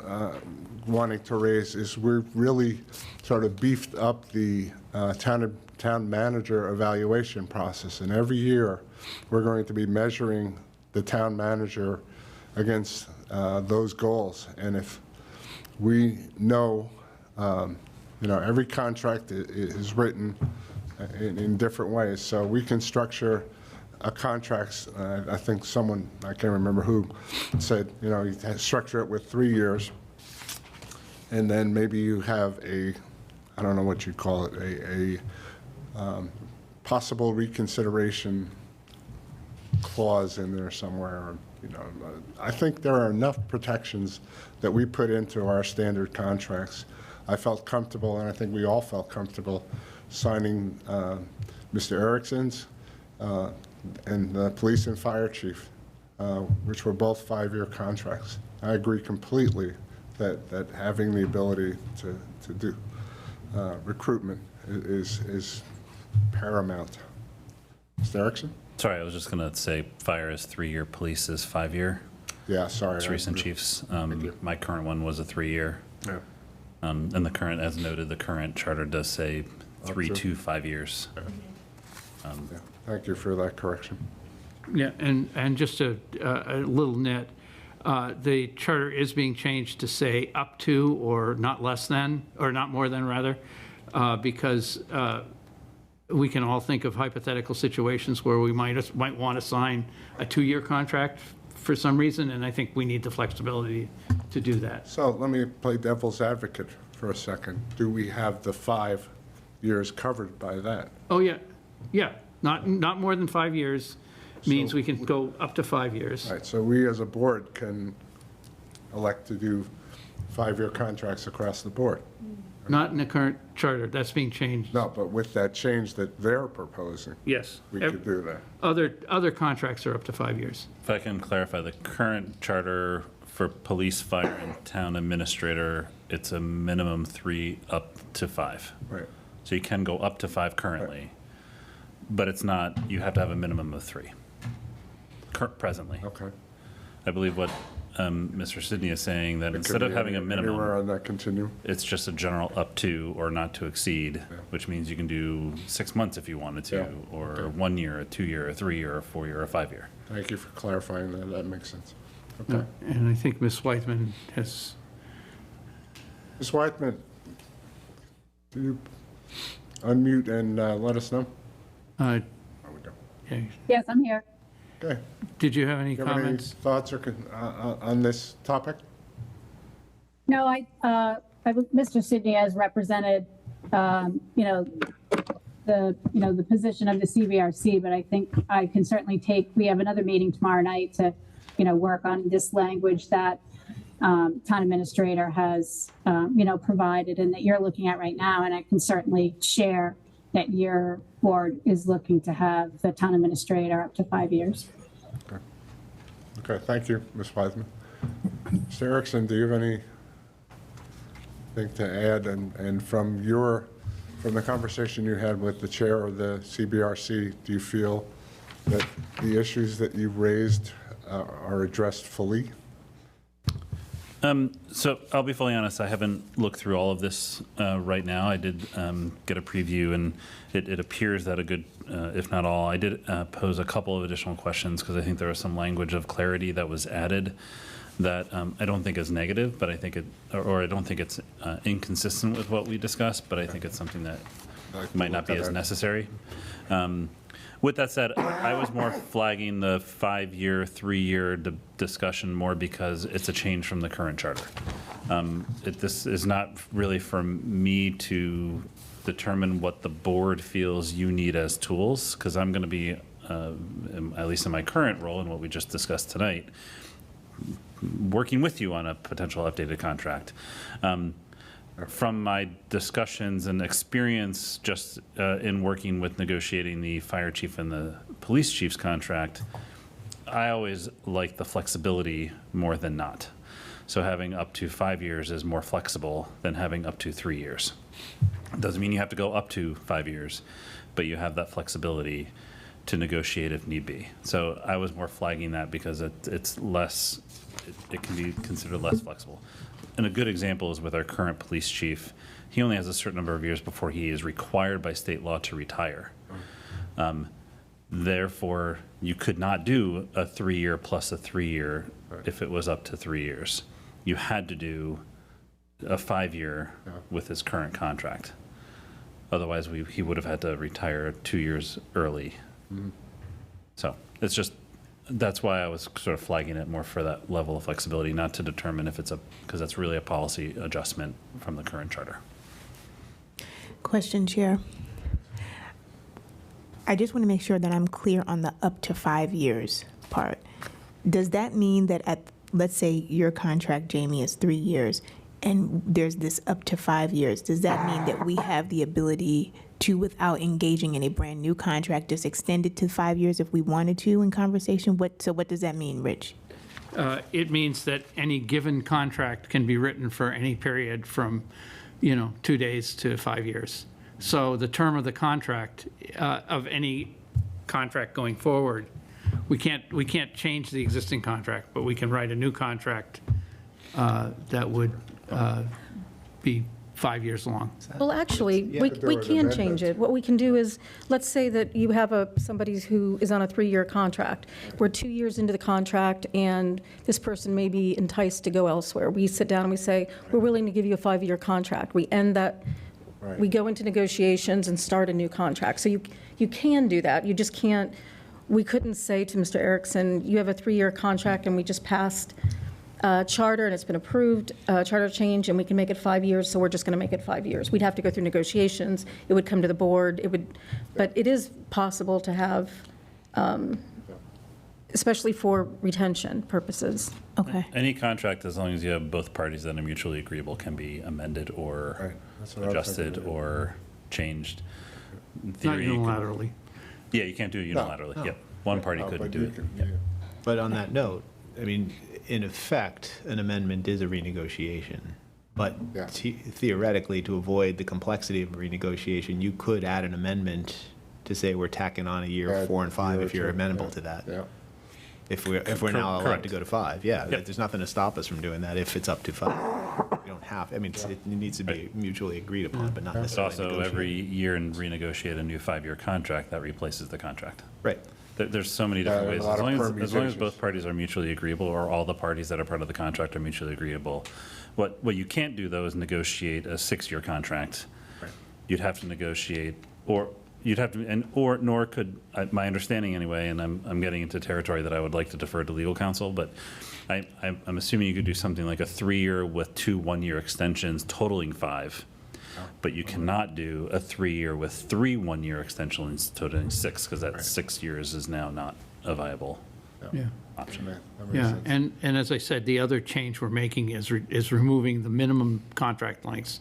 wanting to raise is we've really sort of beefed up the town manager evaluation process. And every year, we're going to be measuring the town manager against those goals. And if we know, every contract is written in different ways. So we can structure a contract, I think someone, I can't remember who, said, you structure it with 3 years, and then maybe you have I don't know what you call it, a possible reconsideration clause in there somewhere. I think there are enough protections that we put into our standard contracts. I felt comfortable, and I think we all felt comfortable, signing Mr. Erickson's and the police and fire chief, which were both 5-year contracts. I agree completely that having the ability to do recruitment is paramount. Mr. Erickson? Sorry, I was just going to say fire is 3-year, police is 5-year. Yeah, sorry. It's recent chiefs. you. My current one was a 3-year. Yeah. And the current, as noted, the current charter does say 3 to 5 years. Yeah. Thank you for that correction. Yeah, and just a little nit, the charter is being changed to say up to or not less than, or not more than, rather, because we can all think of hypothetical situations where we might want to sign a 2-year contract for some reason, and I think we need the flexibility to do that. So let me play devil's advocate for a second. Do we have the 5 years covered by that? Oh, yeah, not more than 5 years means we can go up to 5 years. All right, so we as a board can elect to do 5-year contracts across the board, Not in the current charter, that's being changed. No, but with that change that they're proposing, Yes. we could do that. Other contracts are up to 5 years. If I can clarify, the current charter for police, fire, and town administrator, it's a minimum 3 up to 5. Right. So you can go up to 5 currently, but it's not, you have to have a minimum of 3 presently. Okay. I believe what Mr. Sidney is saying, that It could instead of be having a Anywhere minimum, on that continuum? it's just a general up to or not to exceed, which means you can do 6 months if you wanted to, Yeah. or Okay. 1 year, a 2 year, a 3 year, a 4 year, a 5 year. Thank you for clarifying that. That makes sense. Okay. And I think Ms. Whitman has, Ms. Whitman, can you unmute and let us know? uh, There we go. yeah. Yes, I'm here. Okay. Did you have any Do you have any comments? thoughts or on this topic? No, Mr. Sidney has represented, the position of the CVRC, but I think I can certainly we have another meeting tomorrow night to, work on this language that town administrator has, provided and that you're looking at right now. And I can certainly share that your board is looking to have the town administrator up to 5 years. Okay, thank you, Ms. Wiseman. Mr. Erickson, do you have anything to add? And from the conversation you had with the chair of the CBRC, do you feel that the issues that you raised are addressed fully? So I'll be fully honest, I haven't looked through all of this right now. I did get a preview, and it appears that a good, if not all, I did pose a couple of additional questions because I think there was some language of clarity that was added that I don't think is negative, but I think I don't think it's inconsistent with what we discussed, but I think it's something that might not be as necessary. With that said, I was more flagging the 5-year, 3-year discussion more because it's a change from the current charter. This is not really for me to determine what the board feels you need as tools, because I'm going to be, at least in my current role and what we just discussed tonight, working with you on a potential updated contract. From my discussions and experience just in working with negotiating the fire chief and the police chief's contract, I always like the flexibility more than not. So having up to 5 years is more flexible than having up to 3 years. Doesn't mean you have to go up to 5 years, but you have that flexibility to negotiate if need be. So I was more flagging that because it's less, it can be considered less flexible. And a good example is with our current police chief. He only has a certain number of years before he is required by state law to retire. Therefore, you could not do a 3-year plus a 3-year if it was up to 3 years. You had to do a 5-year with his current contract. Otherwise, he would have had to retire 2 years early. So it's just, that's why I was sort of flagging it more for that level of flexibility, not to determine if it's because that's really a policy adjustment from the current charter. Question, Chair. I just want to make sure that I'm clear on the up to 5 years part. Does that mean that let's say your contract, Jamie, is 3 years, and there's this up to 5 years? Does that mean that we have the ability to, without engaging in a brand-new contract, just extend it to 5 years if we wanted to in conversation? So what does that mean, Rich? It means that any given contract can be written for any period from, 2 days to 5 years. So the term of the contract, of any contract going forward, we can't change the existing contract, but we can write a new contract that would be 5 years long. Well, actually, we But there were can change amendments. it. What we can do is, let's say that you have somebody who is on a 3-year contract. We're 2 years into the contract, and this person may be enticed to go elsewhere. We sit down and we say, we're willing to give you a 5-year contract. We end that, Right. we go into negotiations and start a new contract. So you can do that. You just can't, we couldn't say to Mr. Erickson, you have a 3-year contract, and we just passed charter, and it's been approved, charter change, and we can make it 5 years, so we're just going to make it 5 years. We'd have to go through negotiations. It would come to the board. But it is possible to have especially for retention purposes. Okay. Any contract, as long as you have both parties that are mutually agreeable, can be amended Right, or that's what I was adjusted thinking. or changed. In Not theory, you could- unilaterally. Yeah, you can't do it unilaterally. Yep, one party Oh, couldn't but do you it. can- Yep. yeah. But on that note, I mean, in effect, an amendment is a renegotiation. But Yeah. theoretically, to avoid the complexity of renegotiation, you could add an amendment to say we're tacking on a year Add 4 and 5 year or if you're two, amenable yeah, to that. Yeah. If we're now allowed Correct. to go to 5, yeah. Yep. There's nothing to stop us from doing that if it's up to 5. We don't have, I mean, it needs to be mutually agreed upon, but not But necessarily also, negotiated. every year and renegotiate a new 5-year contract, that replaces the contract. Right. There's so many different there's ways. a lot As of long as permutations. both parties are mutually agreeable, or all the parties that are part of the contract are mutually agreeable. What you can't do, though, is negotiate a 6-year contract. You'd have to negotiate, or you'd have to, nor could, my understanding anyway, and I'm getting into territory that I would like to defer to legal counsel, but I'm assuming you could do something like a 3-year with 2 1-year extensions totaling 5. But you cannot do a 3-year with 3 1-year extensions totaling 6, because that 6 years is now not a viable Yeah. option. That makes Yeah, sense. and as I said, the other change we're making is removing the minimum contract lengths.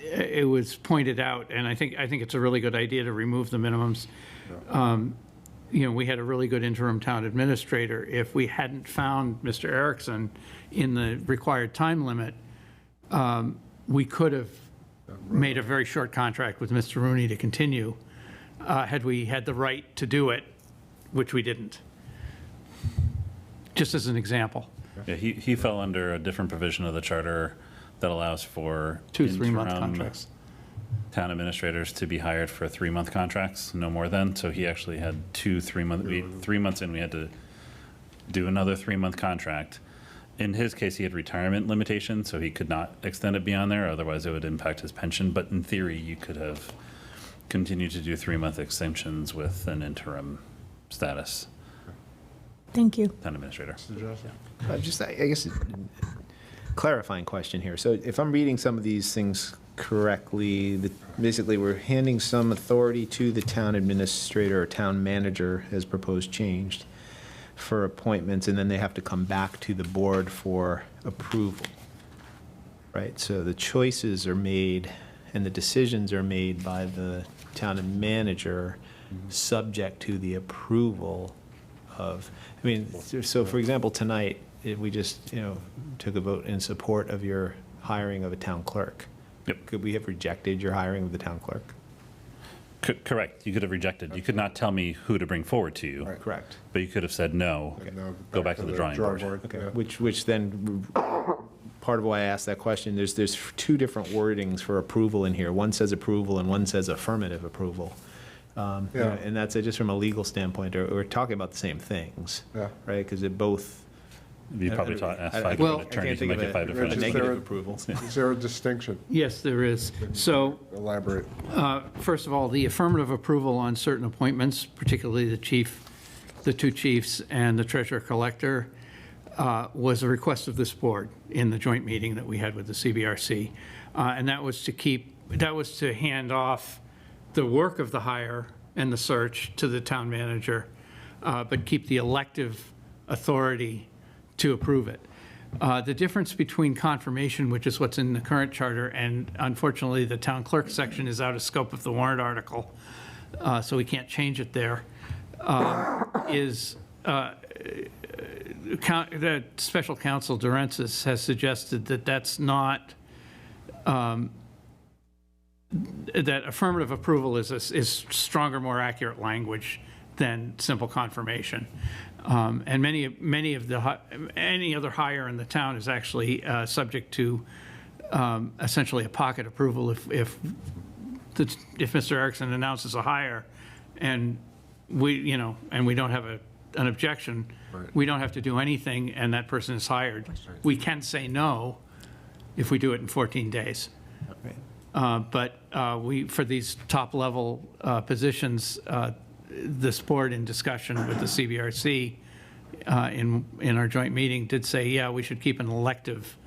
It was pointed out, and I think it's a really good idea to remove the minimums. You know, we had a really good interim town administrator. If we hadn't found Mr. Erickson in the required time limit, we could have made a very short contract with Mr. Rooney to continue, had we had the right to do it, which we didn't. Just as an example. Yeah, he fell under a different provision of the charter that allows for 2 3-month interim contracts. town administrators to be hired for 3-month contracts, no more than. So he actually had 2 3-month, 3 months in, we had to do another 3-month contract. In his case, he had retirement limitations, so he could not extend it beyond there, otherwise it would impact his pension. But in theory, you could have continued to do 3-month extensions with an interim status, Thank you. town administrator. Just, I guess, clarifying question here. So if I'm reading some of these things correctly, basically, we're handing some authority to the town administrator or town manager, as proposed changed, for appointments, and then they have to come back to the board for approval, right? So the choices are made and the decisions are made by the town manager, subject to the approval of, I mean, so for example, tonight, if we just, took a vote in support of your hiring of a town clerk. Yep. Could we have rejected your hiring of the town clerk? Correct, you could have rejected. You could not tell me who to bring forward to you, Correct. but you could have said no. No, Go back to the drawing board. Okay, yeah. which then, part of why I asked that question, there's 2 different wordings for approval in here. One says approval and one says affirmative approval. Yeah. And that's just from a legal standpoint, we're talking about the same things, Yeah. right? Because it both. You probably asked 5 Well, different attorneys to make it 5 different. Is there Negative a- approval. Is there a distinction? Yes, there is. So Elaborate. first of all, the affirmative approval on certain appointments, particularly the 2 chiefs and the treasurer collector, was a request of this board in the joint meeting that we had with the CBRC. And that was to hand off the work of the hire and the search to the town manager, but keep the elective authority to approve it. The difference between confirmation, which is what's in the current charter, and unfortunately, the town clerk section is out of scope of the warrant article, so we can't change it there, is the special counsel Durensis has suggested that that's not, that affirmative approval is stronger, more accurate language than simple confirmation. And any other hire in the town is actually subject to essentially a pocket approval if Mr. Erickson announces a hire and we don't have an objection, we don't have to do anything and that person is hired. We can say no if we do it in 14 days. But for these top-level positions, this board, in discussion with the CBRC in our joint meeting, did say, yeah, we should keep an elective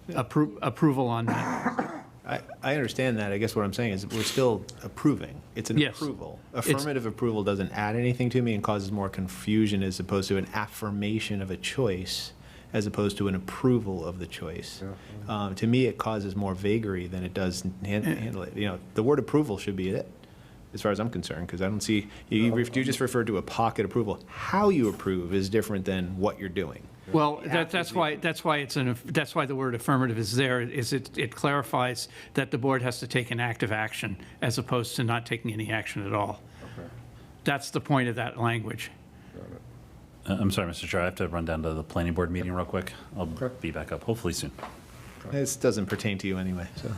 approval on that. I understand that. I guess what I'm saying is we're still approving. It's an Yes. approval. Affirmative approval doesn't add anything to me and causes more confusion as opposed to an affirmation of a choice as opposed to an approval of the choice. To me, it causes more vagary than it does handle it. You know, the word approval should be it, as far as I'm concerned, because I don't see, you just referred to a pocket approval. How you approve is different than what you're doing. Well, that's why the word affirmative is there, is it clarifies that the board has to take an active action as opposed to not taking any action at all. That's the point of that language. I'm sorry, Mr. Chair, I have to run down to the planning board meeting real quick. I'll be back up, hopefully soon. This doesn't pertain to you anyway, so.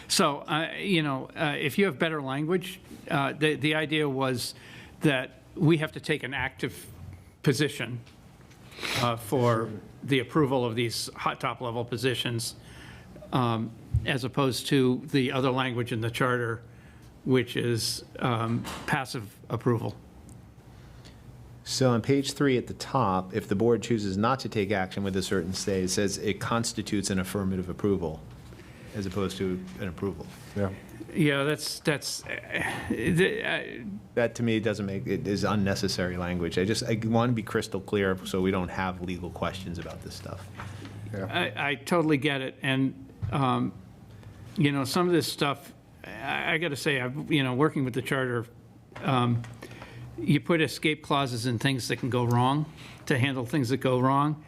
So, if you have better language, the idea was that we have to take an active position for the approval of these hot top level positions, as opposed to the other language in the charter, which is passive approval. So on page 3 at the top, if the board chooses not to take action with a certain stay, it says it constitutes an affirmative approval as opposed to an approval. Yeah. Yeah, That to me doesn't make, it is unnecessary language. I want to be crystal clear so we don't have legal questions about this stuff. I totally get it. And, some of this stuff, I got to say, working with the charter, you put escape clauses in things that can go wrong to handle things that go wrong.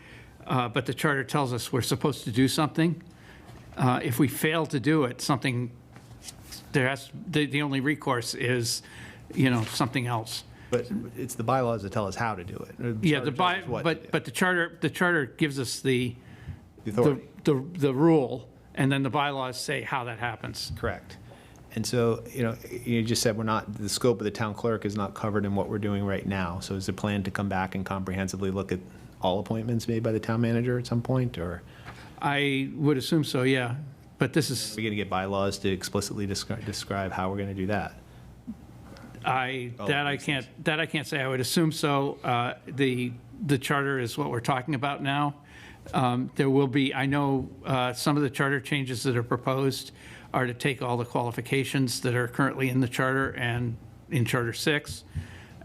But the charter tells us we're supposed to do something. If we fail to do it, the only recourse is, something else. But it's the bylaws that tell us how to do it. Yeah, Charter tells us what to do. but the charter gives us the authority. the rule, and then the bylaws say how that happens. Correct. And so, you just said the scope of the town clerk is not covered in what we're doing right now. So is the plan to come back and comprehensively look at all appointments made by the town manager at some point, or? I would assume so, yeah. But this is, We're going to get bylaws to explicitly describe how we're going to do that. I can't say. I would assume so. The charter is what we're talking about now. There will be, I know, some of the charter changes that are proposed are to take all the qualifications that are currently in the charter and in Charter 6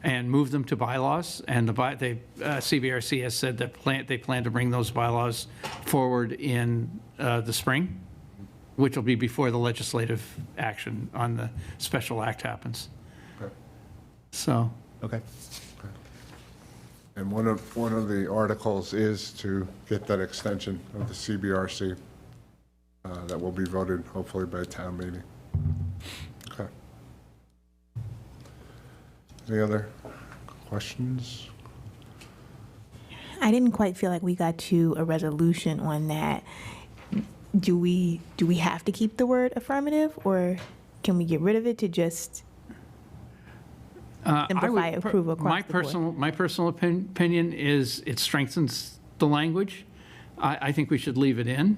and move them to bylaws. And CBRC has said that they plan to bring those bylaws forward in the spring, which will be before the legislative action on the special act happens. Okay. So, Okay. And one of the articles is to get that extension of the CBRC that will be voted hopefully by town meeting. Okay. Any other questions? I didn't quite feel like we got to a resolution on that. Do we have to keep the word affirmative, or can we get rid of it to just simplify approval across the board? My personal opinion is it strengthens the language. I think we should leave it in.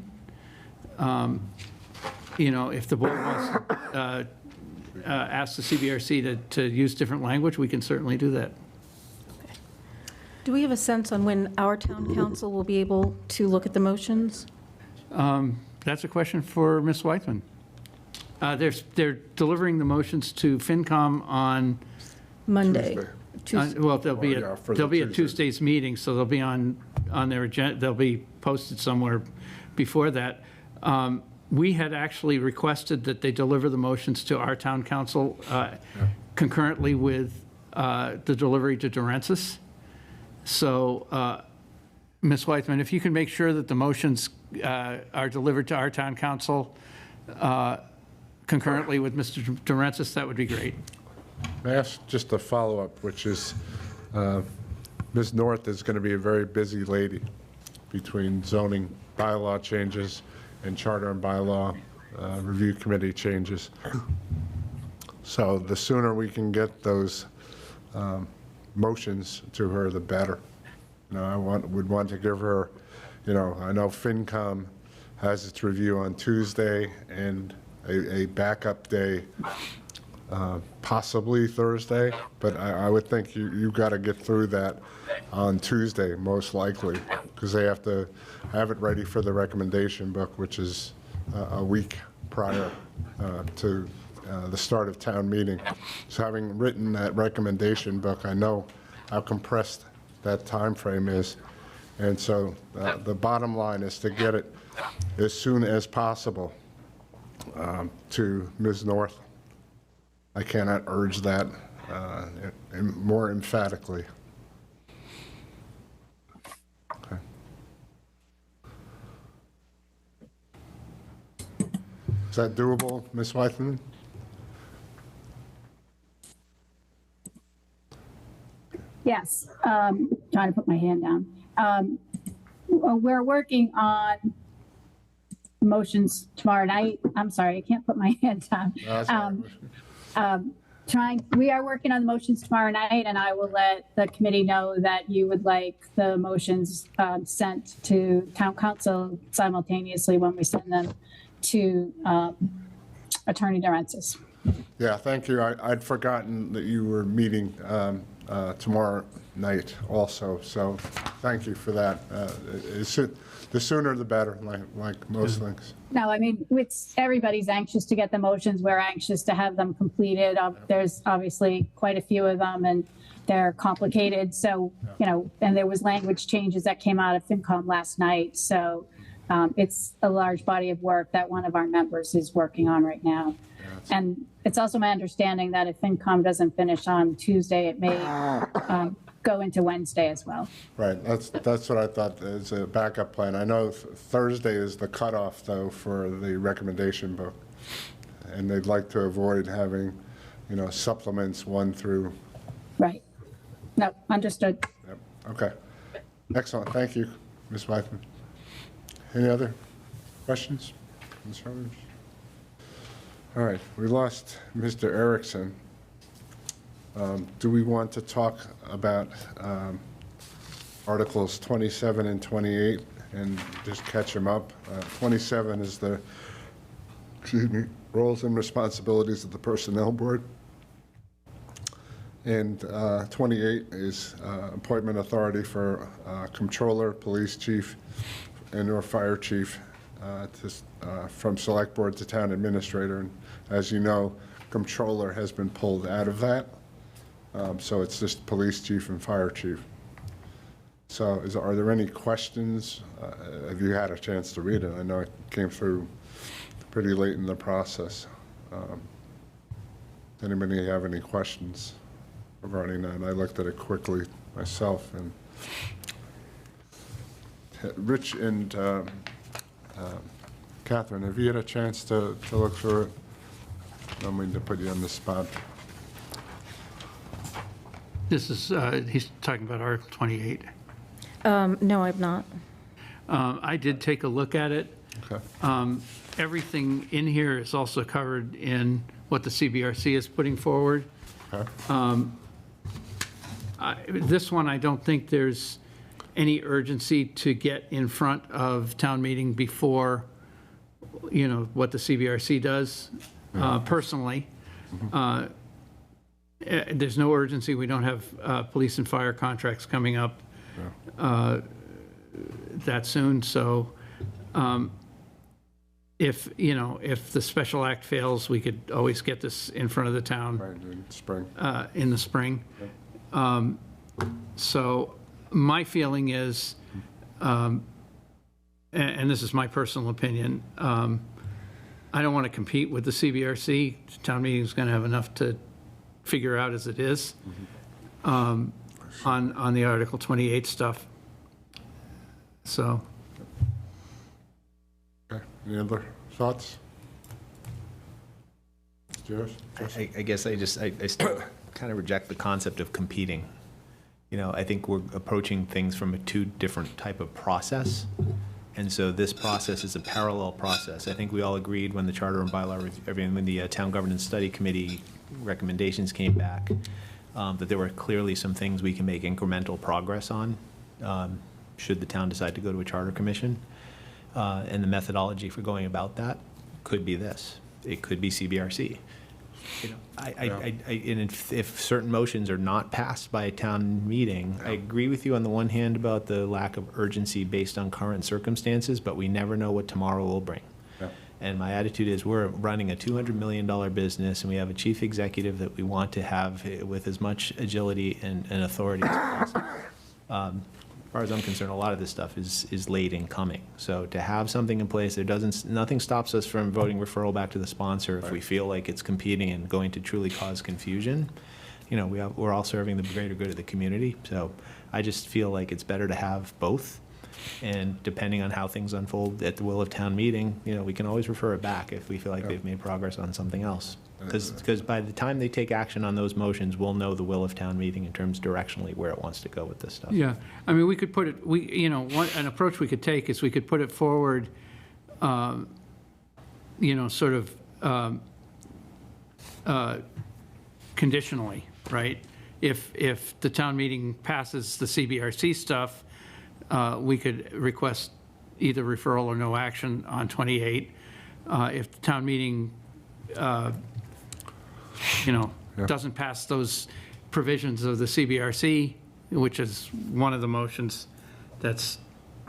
If the board wants to ask the CBRC to use different language, we can certainly do that. Do we have a sense on when our town council will be able to look at the motions? That's a question for Ms. Whitman. They're delivering the motions to FinCom on, Monday? Tuesday. well, there'll be Yeah, for the a Tuesday. Tuesday's meeting, so they'll be on their agenda, they'll be posted somewhere before that. We had actually requested that they deliver the motions to our town council concurrently with the delivery to Durensis. So, Ms. Whitman, if you can make sure that the motions are delivered to our town council concurrently with Mr. Durensis, that would be great. May I ask just a follow-up, which is, Ms. North is going to be a very busy lady between zoning bylaw changes and charter and bylaw review committee changes. So the sooner we can get those motions to her, the better. I would want to give her, I know FinCom has its review on Tuesday and a backup day possibly Thursday, but I would think you've got to get through that on Tuesday, most likely, because they have to have it ready for the recommendation book, which is a week prior to the start of town meeting. So having written that recommendation book, I know how compressed that time frame is. And so the bottom line is to get it as soon as possible to Ms. North. I cannot urge that more emphatically. Okay. Is that doable, Ms. Weithman? Yes, trying to put my hand down. We're working on motions tomorrow night. I'm sorry, I can't put my hand down. That's all right. We are working on the motions tomorrow night, and I will let the committee know that you would like the motions sent to town council simultaneously when we send them to Attorney DeRensis. Yeah, thank you. I'd forgotten that you were meeting tomorrow night also, so thank you for that. The sooner the better, like most things. No, I mean, everybody's anxious to get the motions. We're anxious to have them completed. There's obviously quite a few of them, and they're complicated. So, and there was language changes that came out of FinCom last night. So it's a large body of work that one of our members is working on right now. And it's also my understanding that if FinCom doesn't finish on Tuesday, it may go into Wednesday as well. Right, that's what I thought as a backup plan. I know Thursday is the cutoff, though, for the recommendation book. And they'd like to avoid having, supplements 1 through. Right. No, understood. Yep. Okay. Excellent. Thank you, Ms. Weithman. Any other questions, concerns? All right, we lost Mr. Erickson. Do we want to talk about Articles 27 and 28 and just catch them up? 27 is the, roles and responsibilities of the Personnel Board. And 28 is appointment authority for Comptroller, Police Chief, and/or Fire Chief from Select Board to Town Administrator. And as you know, Comptroller has been pulled out of that. So it's just Police Chief and Fire Chief. So are there any questions? Have you had a chance to read it? I know it came through pretty late in the process. Anybody have any questions regarding that? I looked at it quickly myself. And Rich and Catherine, have you had a chance to look through it? I don't mean to put you on the spot. This is, he's talking about Article 28. No, I've not. I did take a look at it. Okay. Everything in here is also covered in what the CBRC is putting forward. Okay. This one, I don't think there's any urgency to get in front of town meeting before, what the CBRC does, personally. There's no urgency. We don't have police and fire contracts coming up that soon. So if the special act fails, we could always get this in front of the town. Right, in spring. In the spring. So my feeling is, and this is my personal opinion, I don't want to compete with the CBRC. Town meeting is going to have enough to figure out as it is on the Article 28 stuff. So. Okay. Any other thoughts? Josh? I guess I still kind of reject the concept of competing. I think we're approaching things from a two different type of process. And so this process is a parallel process. I think we all agreed when the Charter and Bylaw Review, when the Town Governance Study Committee recommendations came back, that there were clearly some things we can make incremental progress on, should the town decide to go to a Charter Commission. And the methodology for going about that could be this. It could be CBRC. And if certain motions are not passed by a town meeting, I agree with you on the one hand about the lack of urgency based on current circumstances, but we never know what tomorrow will bring. And my attitude is we're running a $200 million business, and we have a chief executive that we want to have with as much agility and authority as possible. As far as I'm concerned, a lot of this stuff is late in coming. So to have something in place, nothing stops us from voting referral back to the sponsor if we feel like it's competing and going to truly cause confusion. You know, we're all serving the greater good of the community. So I just feel like it's better to have both. And depending on how things unfold at the will of town meeting, you know, we can always refer it back if we feel like they've made progress on something else. Because by the time they take action on those motions, we'll know the will of town meeting in terms directionally where it wants to go with this stuff. Yeah, I mean, we could put it, you know, an approach we could take is we could put it forward, you know, sort of conditionally, right? If the town meeting passes the CBRC stuff, we could request either referral or no action on 28. If the town meeting, you know, doesn't pass those provisions of the CBRC, which is one of the motions, that's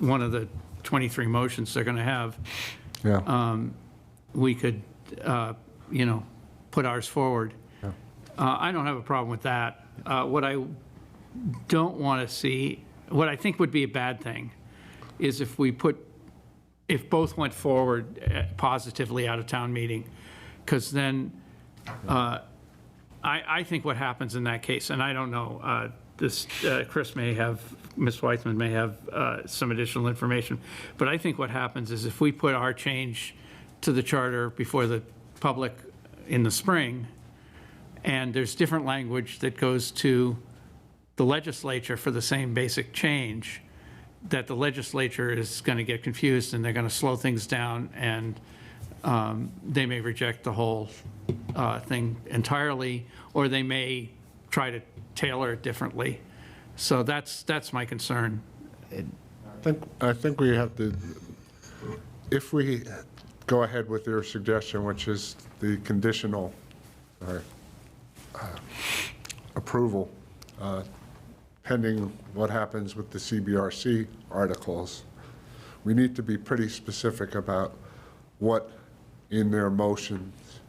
one of the 23 motions they're going to have, we could, you know, put ours forward. I don't have a problem with that. What I don't want to see, what I think would be a bad thing, is if both went forward positively out of town meeting, because then I think what happens in that case, and I don't know, Chris may have, Ms. Weitzman may have some additional information, but I think what happens is if we put our change to the charter before the public in the spring, and there's different language that goes to the legislature for the same basic change, that the legislature is going to get confused and they're going to slow things down, and they may reject the whole thing entirely, or they may try to tailor it differently. So that's my concern. I think we have to, if we go ahead with your suggestion, which is the conditional approval, pending what happens with the CBRC articles, we need to be pretty specific about what in their motions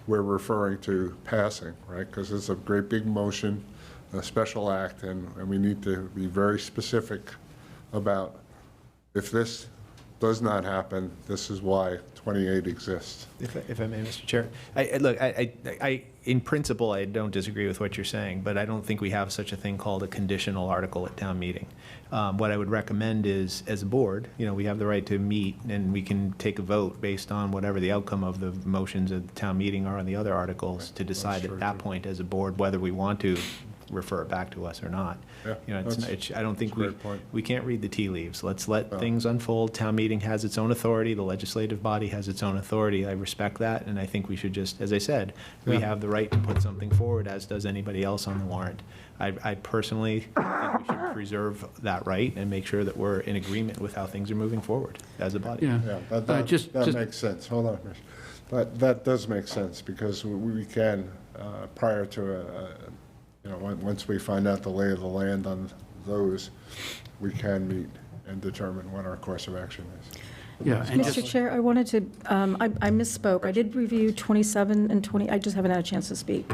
we're referring to passing, right? Because it's a great big motion, a special act, and we need to be very specific about if this does not happen, this is why 28 exists. If I may, Mr. Chair, look, in principle, I don't disagree with what you're saying, but I don't think we have such a thing called a conditional article at town meeting. What I would recommend is, as a board, you know, we have the right to meet and we can take a vote based on whatever the outcome of the motions at the town meeting are on the other articles to decide at that point as a board whether we want to refer it back to us or not. Yeah, You know, I don't think that's a great point. we can't read the tea leaves. Let's let things unfold. Town meeting has its own authority. The legislative body has its own authority. I respect that, and I think we should just, as I said, we have the right to put something forward, as does anybody else on the warrant. I personally think we should preserve that right and make sure that we're in agreement with how things are moving forward as a body. Yeah. Yeah, Just- that makes sense. Hold on, Rich. That does make sense, because we can, prior to, you know, once we find out the lay of the land on those, we can meet and determine what our course of action is. Yeah, and Mr. Chair, I wanted to, I misspoke. I did review 27 and 20, I just haven't had a chance to speak.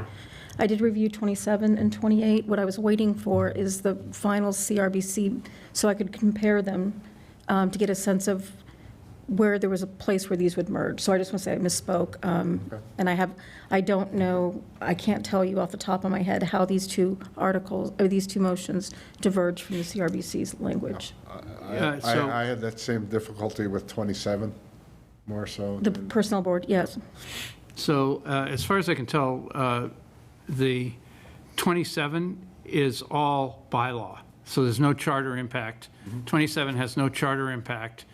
I did review 27 and 28. What I was waiting for is the final CRBC, so I could compare them to get a sense of where there was a place where these would merge. So I just want to say I misspoke. And I don't know, I can't tell you off the top of my head how these two articles, or these two motions diverge from the CRBC's language. I had that same difficulty with 27, more so. The than- personnel board, yes. So as far as I can tell, the 27 is all bylaw, so there's no charter impact. 27 has no charter impact,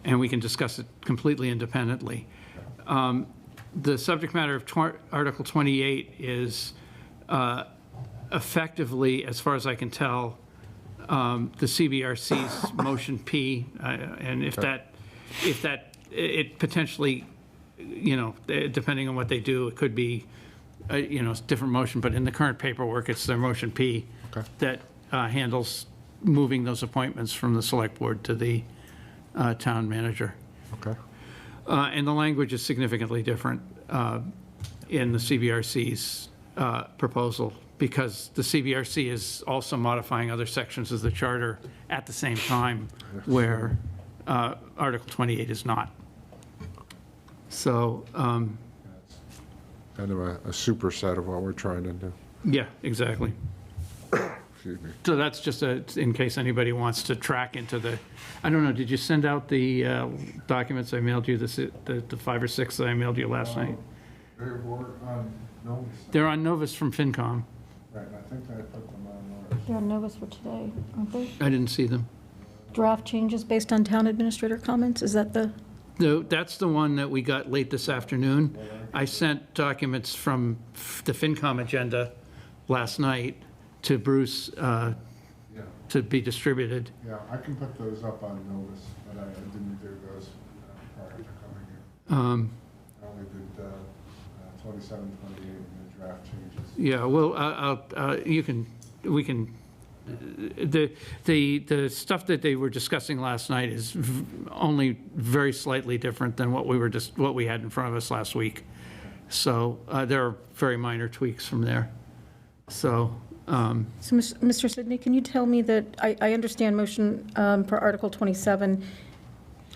and we can discuss it completely independently. The subject matter of Article 28 is effectively, as far as I can tell, the CBRC's motion P, and if that, it potentially, you know, depending on what they do, it could be, you know, different motion, but in the current paperwork, it's their motion P that handles moving those appointments from the select board to the town manager. Okay. And the language is significantly different in the CBRC's proposal, because the CBRC is also modifying other sections of the charter at the same time, where Article 28 is not. So, Kind of a superset of what we're trying to do. yeah, exactly. Excuse me. So that's just in case anybody wants to track into the, I don't know, did you send out the documents I mailed you, the 5 or 6 that I mailed you last night? They were on Novus. They're on Novus from FinCom. Right, I think I put them on Novus. They're on Novus for today, aren't they? I didn't see them. Draft changes based on town administrator comments, is that the? No, that's the one that we got late this afternoon. I sent documents from the FinCom agenda last night to Bruce Yeah, to be distributed. yeah, I can put those up on Novus, but I didn't do those prior to coming here. I only did 27, 28, and the draft changes. Yeah, well, we can, the stuff that they were discussing last night is only very slightly different than what we had in front of us last week. So there are very minor tweaks from there. So, So, Mr. Sidney, can you tell me that, I understand motion for Article 27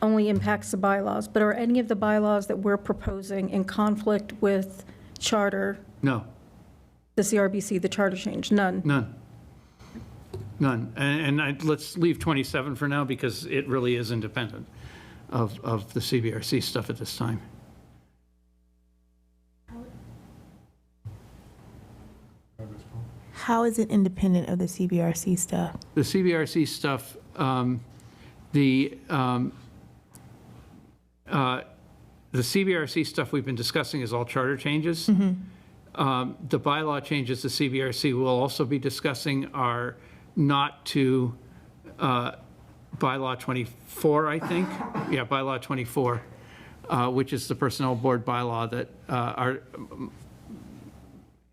only impacts the bylaws, but are any of the bylaws that we're proposing in conflict with charter, no, the CRBC, the charter change? None? none. And let's leave 27 for now, because it really is independent of the CBRC stuff at this time. How is it independent of the CBRC stuff? The CBRC stuff, the CBRC stuff we've been discussing is all charter changes. The bylaw changes the CBRC will also be discussing are not to bylaw 24, I think. Yeah, bylaw 24, which is the personnel board bylaw that our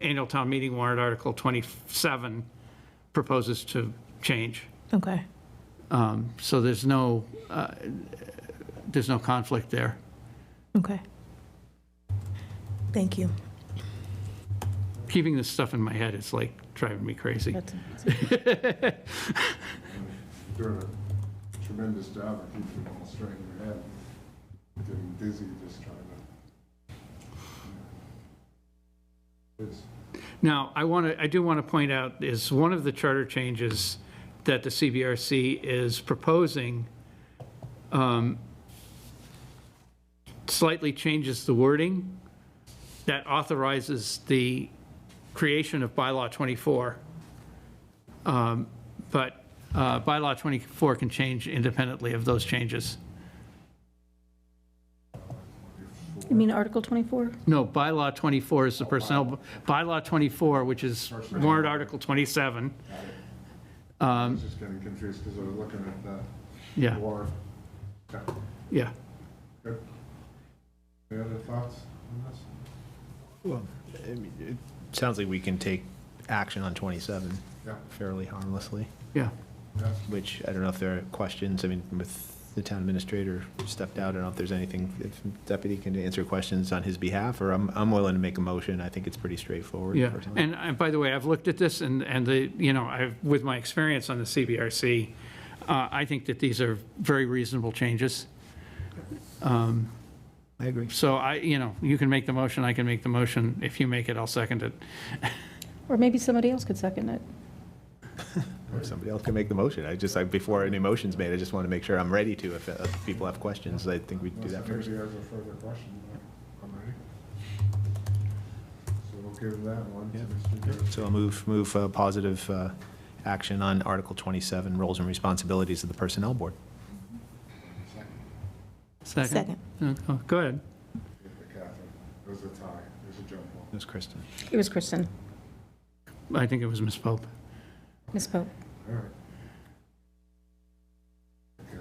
annual town meeting warrant article 27 proposes to change. Okay. So there's no conflict there. Okay. Thank you. Keeping this stuff in my head is like driving me crazy. You're doing a tremendous job of keeping them all straight in your head. Getting dizzy just trying to. It's, Now, I do want to point out is one of the charter changes that the CBRC is proposing slightly changes the wording that authorizes the creation of bylaw 24. But bylaw 24 can change independently of those changes. You mean Article 24? No, bylaw 24 is the personnel, bylaw 24, which is warrant article 27. I was just getting confused because I was looking at the Yeah, warrant. Yeah, yeah. good. Any other thoughts on this? Well, I mean, it sounds like we can take action on 27 Yeah, fairly harmlessly, Yeah. yeah. which I don't know if there are questions. I mean, with the town administrator stepped out, I don't know if there's anything, if deputy can answer questions on his behalf, or I'm willing to make a motion. I think it's pretty straightforward. Yeah, personally. and by the way, I've looked at this, and the, with my experience on the CBRC, I think that these are very reasonable changes. I agree. So you can make the motion, I can make the motion. If you make it, I'll second it. Or maybe somebody else could second it. Or somebody else can make the motion. Before any motion's made, I just want to make sure I'm ready to. If people have questions, I think we do that Unless first. anybody has a further question, I'm ready. So we'll give that one to Mr. Good. So I'll move positive action on Article 27, roles and responsibilities of the Personnel Board. Second? Oh, go ahead. Give it to Catherine. It was a tie. It was a jump ball. Ms. Kristen. It was Kristen. I think it was Ms. Pope. Ms. Pope. All right. Okay,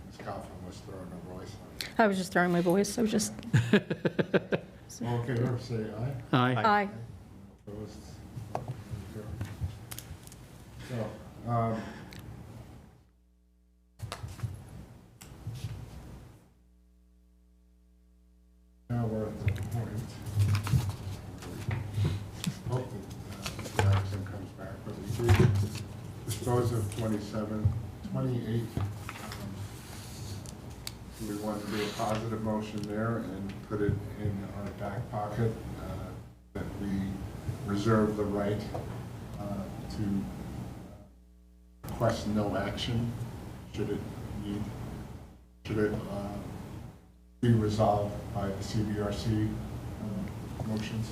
Ms. Coughlin was throwing her voice on. I was just throwing my voice. I was just, All in favor, say aye. Aye. aye. Opposed? So, Now we're at the point. Hope that Mr. Jackson comes back, but we did dispose of 27, 28. We want to do a positive motion there and put it in our back pocket, that we reserve the right to request no action should it be resolved by the CBRC motions.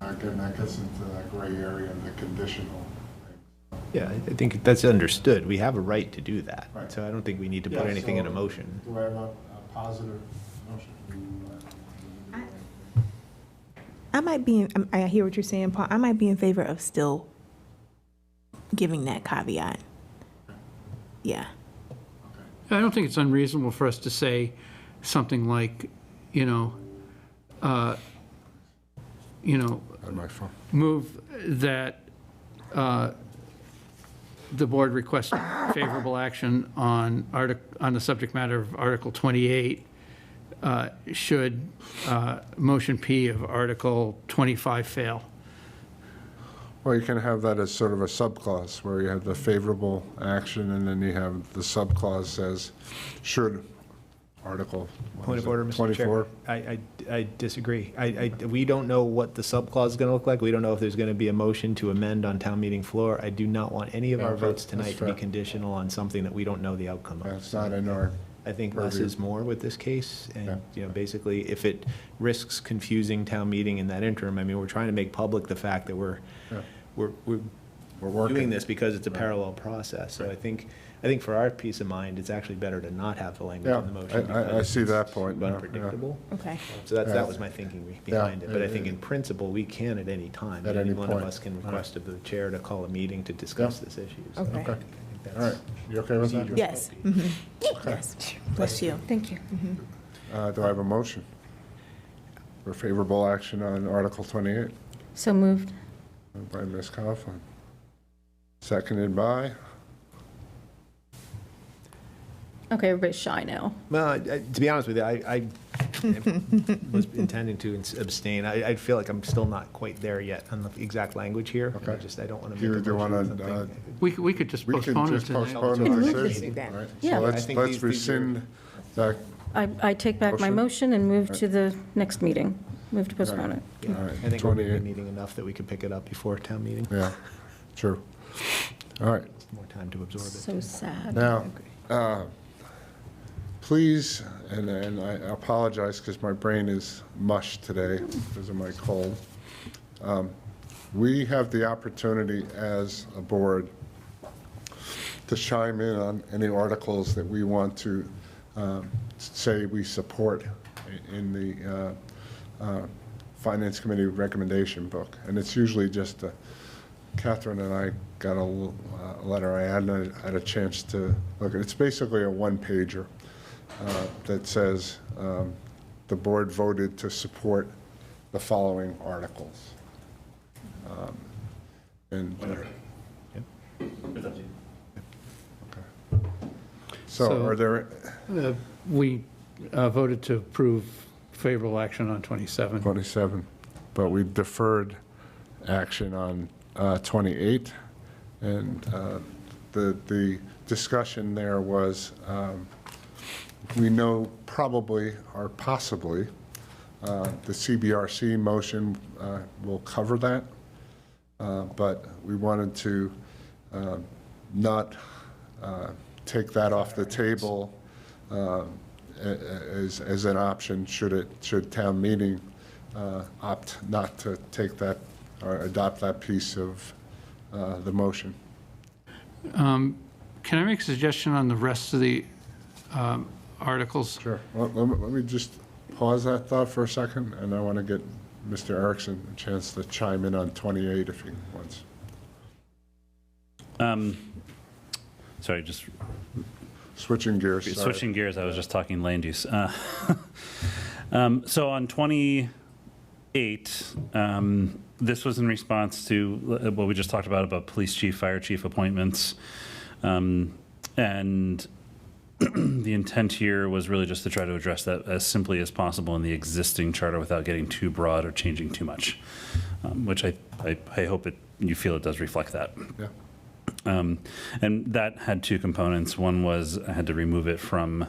Again, that gets into that gray area of the conditional thing. Yeah, I think that's understood. We have a right to do that. Right. So I don't think we need to put Yeah, anything in a so motion. Do I have a positive motion? I might be, I hear what you're saying, Paul. I might be in favor of still giving that caveat. Yeah. I don't think it's unreasonable for us to say something like, On my phone. move that the board requests favorable action on the subject matter of Article 28, should motion P of Article 25 fail. Well, you can have that as sort of a subclause, where you have the favorable action, and then you have the subclause says, should Article, what Point is of it, order, Mr. 24? Chair. I disagree. We don't know what the subclause is going to look like. We don't know if there's going to be a motion to amend on town meeting floor. I do not want any of our Okay, votes that's tonight to be fair. conditional on something that we don't know the outcome of. That's not in our, I think less purview. is more with this case, Yeah. and, basically, if it risks confusing town meeting in that interim, I mean, we're trying to make public the fact that we're Yeah. we're we're working. doing this because it's a parallel process. So I think for our peace of mind, it's actually better to not have the language Yeah, in the motion. I because see it's that point now, yeah. Unpredictable. Okay. So that Yeah. was my thinking behind it. But I think in principle, we can at any time. At any one of point. us can request of the chair to call a meeting to discuss this issue. So Okay. I think that's All right, you okay with that? Yes. Mhm. Yes. Bless you. Thank you. Do I have a motion for favorable action on Article 28? So moved. Moved by Ms. Coughlin. Seconded by? Okay, everybody's shy now. Well, to be honest with you, I was intending to abstain. I feel like I'm still not quite there yet on the exact language here. Okay. I don't want to Do make a you- do you motion on wanna, something. We could just We can postpone it just tonight. postpone We the can move decision. this. All right, Yeah. so I let's think let's these are- rescind that. I take back my Motion? motion and move to the next meeting. Move to postpone it. Yeah, All right, I think we're 28. meeting enough that we could pick it up before town meeting. Yeah, true. All right, More time to absorb it. So sad. now, please, and I apologize because my brain is mush today because of my cold. We have the opportunity as a board to chime in on any articles that we want to say we support in the Finance Committee recommendation book. And it's usually just, Catherine and I got a letter, I hadn't had a chance to look at. It's basically a one-pager that says the board voted to support the following articles. And so So- are there We voted to approve favorable action on 27. 27, but we deferred action on 28, and the discussion there was, we know probably or possibly the CBRC motion will cover that, but we wanted to not take that off the table as an option should town meeting opt not to take that or adopt that piece of the motion. Can I make a suggestion on the rest of the articles? Sure. Well, let me just pause that thought for a second, and I want to get Mr. Erickson a chance to chime in on 28 if he wants. Sorry, just Switching gears, sorry. switching gears, I was just talking land use. So on 28, this was in response to what we just talked about police chief, fire chief appointments. And the intent here was really just to try to address that as simply as possible in the existing charter without getting too broad or changing too much, which I hope you feel it does reflect that. Yeah. And that had two components. One was I had to remove it from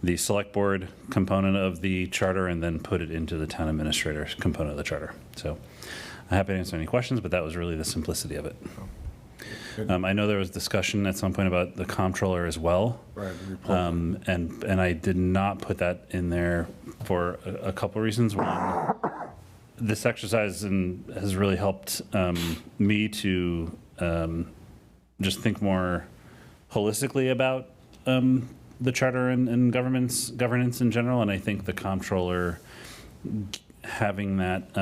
the select board component of the charter and then put it into the town administrator component of the charter. So I'm happy to answer any questions, but that was really the simplicity of it. I know there was discussion at some point about the comptroller as well. Right. the report. And I did not put that in there for a couple of reasons. One, this exercise has really helped me to just think more holistically about the charter and governance in general. And I think the comptroller having that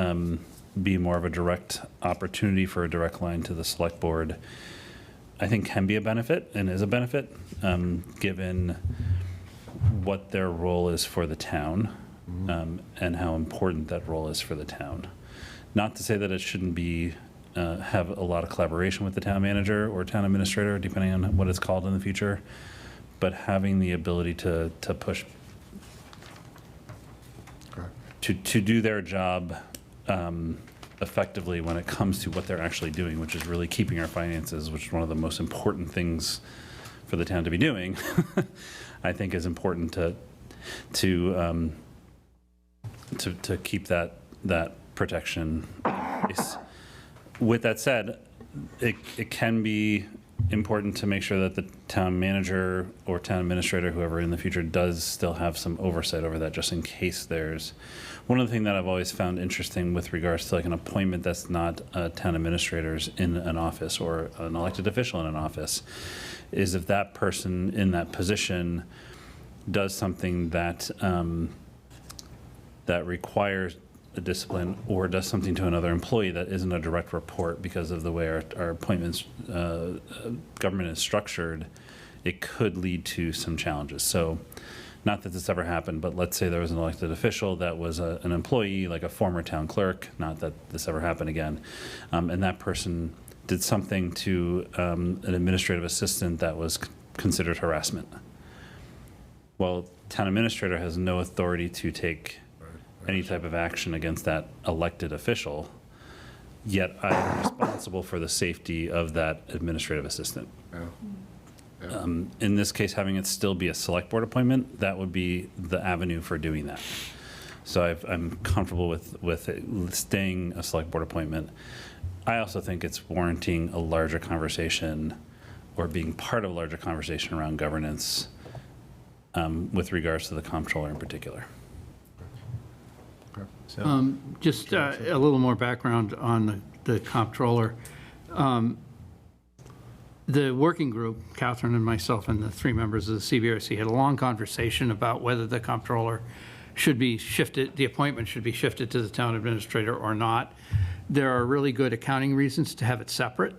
be more of a direct opportunity for a direct line to the select board, I think can be a benefit and is a benefit, given what their role is for the town and how important that role is for the town. Not to say that it shouldn't be have a lot of collaboration with the town manager or town administrator, depending on what it's called in the future, but having the ability to push to do their job effectively when it comes to what they're actually doing, which is really keeping our finances, which is one of the most important things for the town to be doing. I think is important to keep that protection in place. With that said, it can be important to make sure that the town manager or town administrator, whoever in the future, does still have some oversight over that, just in case there's. One of the things that I've always found interesting with regards to like an appointment that's not town administrators in an office or an elected official in an office is if that person in that position does something that that requires a discipline or does something to another employee that isn't a direct report because of the way our appointments government is structured, it could lead to some challenges. So not that this ever happened, but let's say there was an elected official that was an employee, like a former town clerk, not that this ever happened again, and that person did something to an administrative assistant that was considered harassment. Well, town administrator has no authority to take any type of action against that elected official, yet I am responsible for the safety of that administrative assistant. Yeah. In this case, having it still be a select board appointment, that would be the avenue for doing that. So I'm comfortable with it staying a select board appointment. I also think it's warranting a larger conversation or being part of a larger conversation around governance with regards to the comptroller in particular. So, Just a little more background on the comptroller. The working group, Catherine and myself and the three members of the CBRC, had a long conversation about whether the comptroller should be shifted, the appointment should be shifted to the town administrator or not. There are really good accounting reasons to have it separate.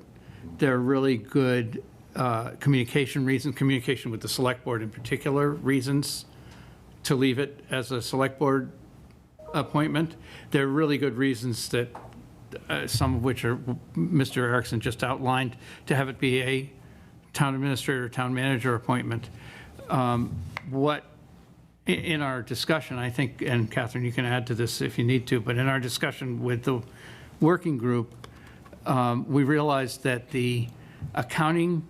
There are really good communication reasons, communication with the select board in particular, reasons to leave it as a select board appointment. There are really good reasons that, some of which are Mr. Erickson just outlined, to have it be a town administrator, town manager appointment. What, in our discussion, I think, and Catherine, you can add to this if you need to, but in our discussion with the working group, we realized that the accounting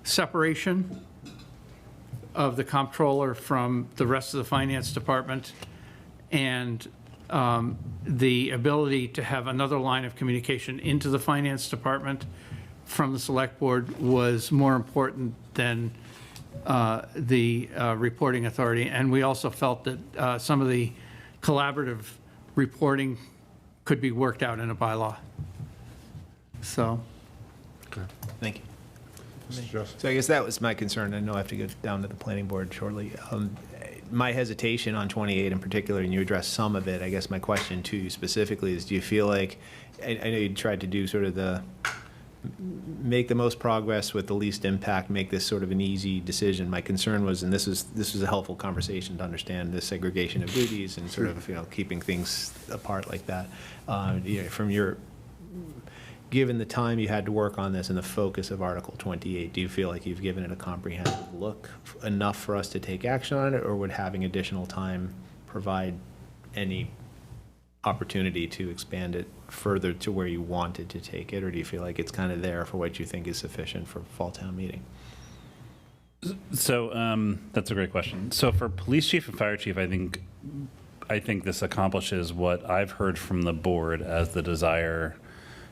separation of the comptroller from the rest of the finance department and the ability to have another line of communication into the finance department from the select board was more important than the reporting authority. And we also felt that some of the collaborative reporting could be worked out in a bylaw. So. thank you. Mr. Joseph. So I guess that was my concern. I know I have to go down to the planning board shortly. My hesitation on 28 in particular, and you addressed some of it, I guess my question to you specifically is, do you feel like, I know you tried to do sort of make the most progress with the least impact, make this sort of an easy decision. My concern was, and this was a helpful conversation to understand the segregation of duties and sort of, keeping things apart like that. From your, given the time you had to work on this and the focus of Article 28, do you feel like you've given it a comprehensive look enough for us to take action on it, or would having additional time provide any opportunity to expand it further to where you wanted to take it, or do you feel like it's kind of there for what you think is sufficient for fall town meeting? So that's a great question. So for police chief and fire chief, I think this accomplishes what I've heard from the board as the desire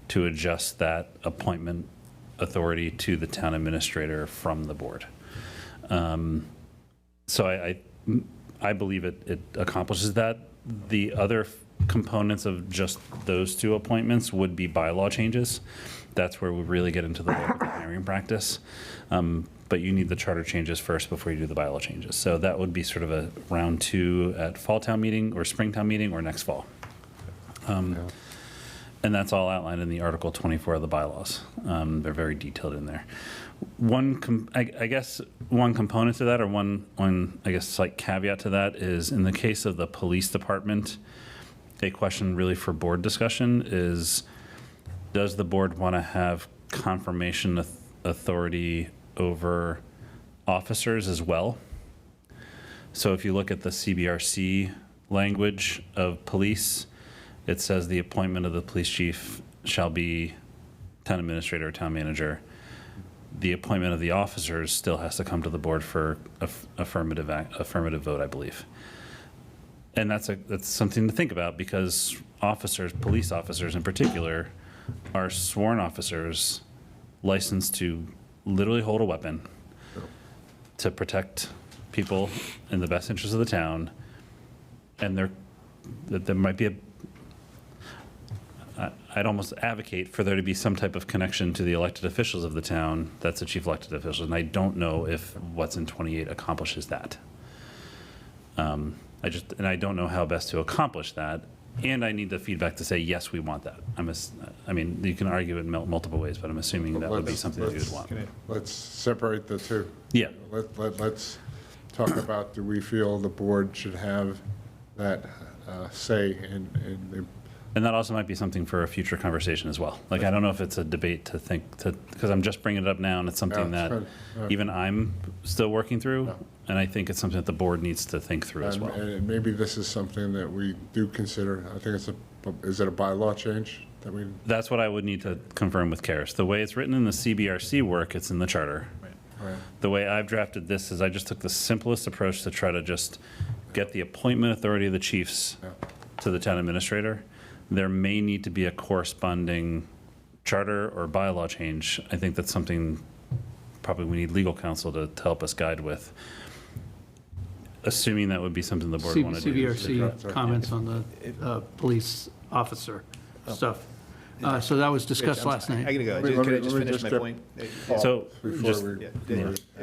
to adjust that appointment authority to the town administrator from the board. So I believe it accomplishes that. The other components of just those two appointments would be bylaw changes. That's where we really get into the work of the hiring practice. But you need the charter changes first before you do the bylaw changes. So that would be sort of a round 2 at fall town meeting or spring town meeting or next fall. And that's all outlined in the Article 24 of the bylaws. They're very detailed in there. I guess one component to that, or one I guess slight caveat to that, is in the case of the police department, a question really for board discussion is, does the board want to have confirmation authority over officers as well? So if you look at the CBRC language of police, it says the appointment of the police chief shall be town administrator or town manager. The appointment of the officers still has to come to the board for affirmative vote, I believe. And that's something to think about, because officers, police officers in particular, are sworn officers licensed to literally hold a weapon to protect people in the best interest of the town. And there might be I'd almost advocate for there to be some type of connection to the elected officials of the town. That's the chief elected officials, and I don't know if what's in 28 accomplishes that. I don't know how best to accomplish that, and I need the feedback to say, yes, we want that. I mean, you can argue it multiple ways, but I'm assuming that would be something that you would want. Let's separate the two. Yeah. Let's talk about, do we feel the board should have that say in the. And that also might be something for a future conversation as well. Like, I don't know if it's a debate because I'm just bringing it up now, and it's something that even I'm still working through, and I think it's something that the board needs to think through as well. And maybe this is something that we do consider. I think is it a bylaw change that we? That's what I would need to confirm with Karis. The way it's written in the CBRC work, it's in the charter. Right. The way I've drafted this is I just took the simplest approach to try to just get the appointment authority of the chiefs to the town administrator. There may need to be a corresponding charter or bylaw change. I think that's something probably we need legal counsel to help us guide with, assuming that would be something the board wanted to do. CBRC comments on the police officer stuff. So that was discussed last night. I gotta go. Let Can I me just finish just my get- point? So Before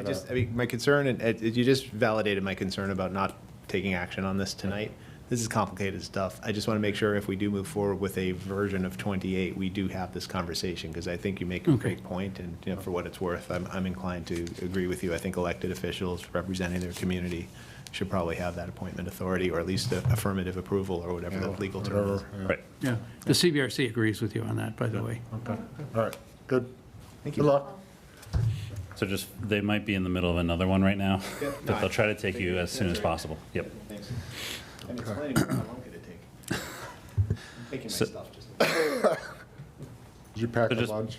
just, I mean, my concern, and you just validated my concern about not taking action on this tonight. This is complicated stuff. I just want to make sure if we do move forward with a version of 28, we do have this conversation, because I think you make a great point, and for what it's worth, I'm inclined to agree with you. I think elected officials representing their community should probably have that appointment authority, or at least affirmative approval, or whatever the legal term is. right. Yeah, the CBRC agrees with you on that, by the way. Okay. All right. Good. Thank you. Good luck. So just, they might be in the middle of another one right now, Yeah, but they'll try to take you as soon as possible. Yep. Thanks. I'm explaining how long could it take. I'm taking my stuff just. Did you pack So a just- lunch?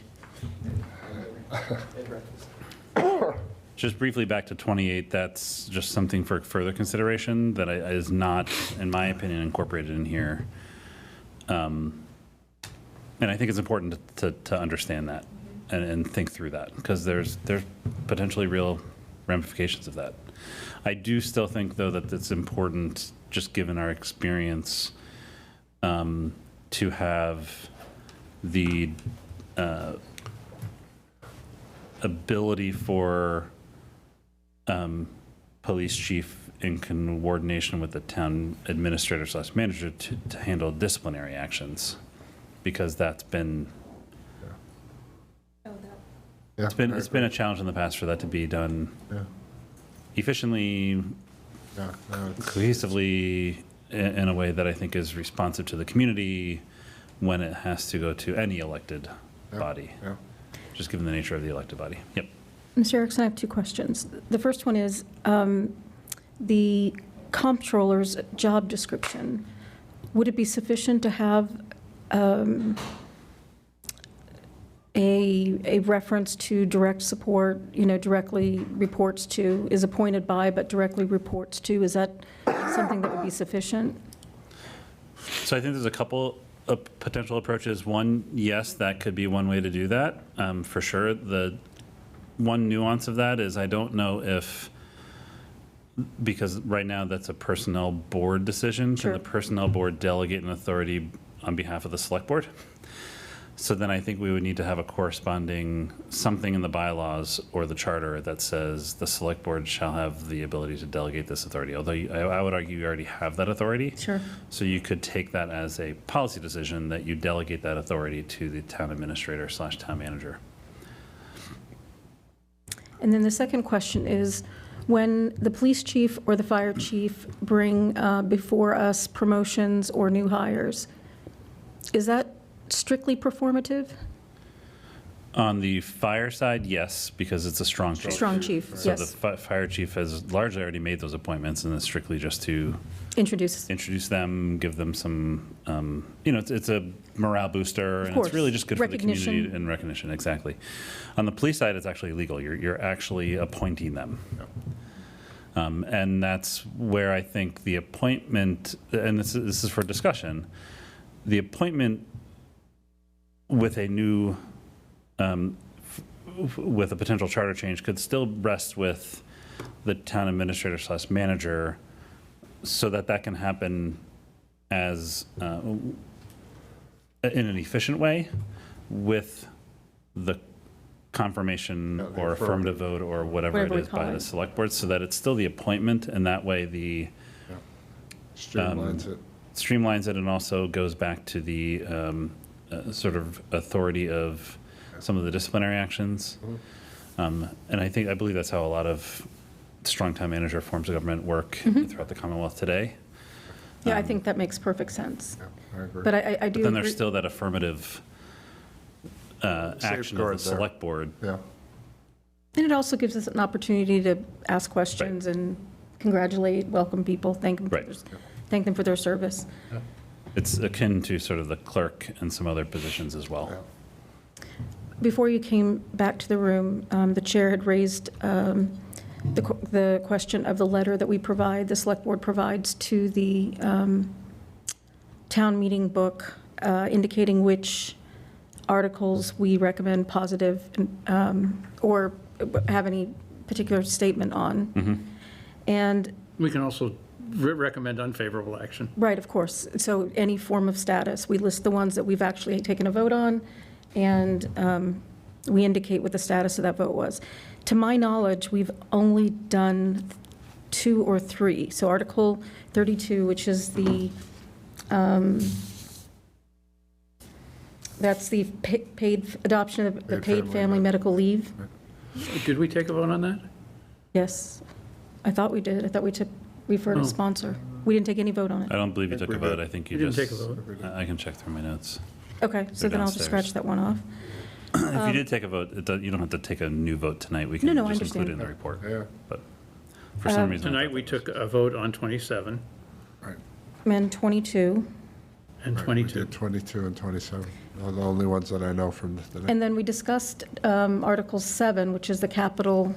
Just briefly back to 28, that's just something for further consideration that is not, in my opinion, incorporated in here. And I think it's important to understand that and think through that, because there's potentially real ramifications of that. I do still think, though, that it's important, just given our experience, to have the ability for police chief in coordination with the town administrator/manager to handle disciplinary actions, because that's been Yeah, it's been a challenge in the past for that to be done Yeah. efficiently, Yeah, no, it's- cohesively, in a way that I think is responsive to the community when it has to go to any elected body, Yeah. just given the nature of the elected body. Yep. Mr. Erickson, I have two questions. The first one is the comptroller's job description. Would it be sufficient to have a reference to direct support, directly reports to, is appointed by, but directly reports to? Is that something that would be sufficient? So I think there's a couple of potential approaches. One, yes, that could be one way to do that, for sure. The one nuance of that is I don't know if, because right now that's a personnel board decision. Sure. Can the personnel board delegate an authority on behalf of the select board? So then I think we would need to have a corresponding something in the bylaws or the charter that says the select board shall have the ability to delegate this authority. Although I would argue you already have that authority. Sure. So you could take that as a policy decision that you delegate that authority to the town administrator / town manager. And then the second question is, when the police chief or the fire chief bring before us promotions or new hires, is that strictly performative? On the fire side, yes, because it's a strong chief. Strong chief, So yes. the fire chief has largely already made those appointments, and it's strictly just to Introduce. introduce them, give them some, it's a morale booster, and course. it's really just good for the Recognition. community and recognition, exactly. On the police side, it's actually legal. You're actually appointing them. And that's where I think the appointment, and this is for discussion, the appointment with a new, with a potential charter change could still rest with the town administrator / manager, so that can happen as, in an efficient way with the confirmation Yeah, the or affirmative vote or whatever it Whatever we is call by the it. select board, so that it's still the appointment, and that way the Streamlines it. streamlines it and also goes back to the sort of authority of some of the disciplinary actions. And I believe that's how a lot of strong town manager forms of government work throughout the Commonwealth today. Yeah, I think that makes perfect sense. Yeah, I agree. But I do But then there's agree- still that affirmative action of the Safeguard there. select board. Yeah, And it also gives us an opportunity to ask questions and congratulate, welcome people, thank them, Right. thank them for their service. It's akin to sort of the clerk and some other positions as well. yeah. Before you came back to the room, the chair had raised the question of the letter that we provide, the select board provides to the town meeting book, indicating which articles we recommend positive or have any particular statement on. And We can also recommend unfavorable action. right, of course. So any form of status, we list the ones that we've actually taken a vote on, and we indicate what the status of that vote was. To my knowledge, we've only done 2 or 3. So Article 32, which is the, that's the paid adoption of the Paid paid family family medical leave. Did we take a vote on that? Yes, I thought we did. I thought we took, referred Oh. to sponsor. We didn't take any vote on it. I don't believe you think took a we vote. did. I think you You didn't just. take a vote. I can check through my notes. Okay, so They're then I'll just scratch downstairs. that one off. If you did take a vote, you don't have to take a new vote tonight. We can No, I just include it in understand. the report. Yeah, But for some reason. I Tonight, thought we that took was- a vote on 27 right. And 22. and Right, we 22. did 22 and 27. Those are the only ones that I know from today. And then we discussed Article 7, which is the capital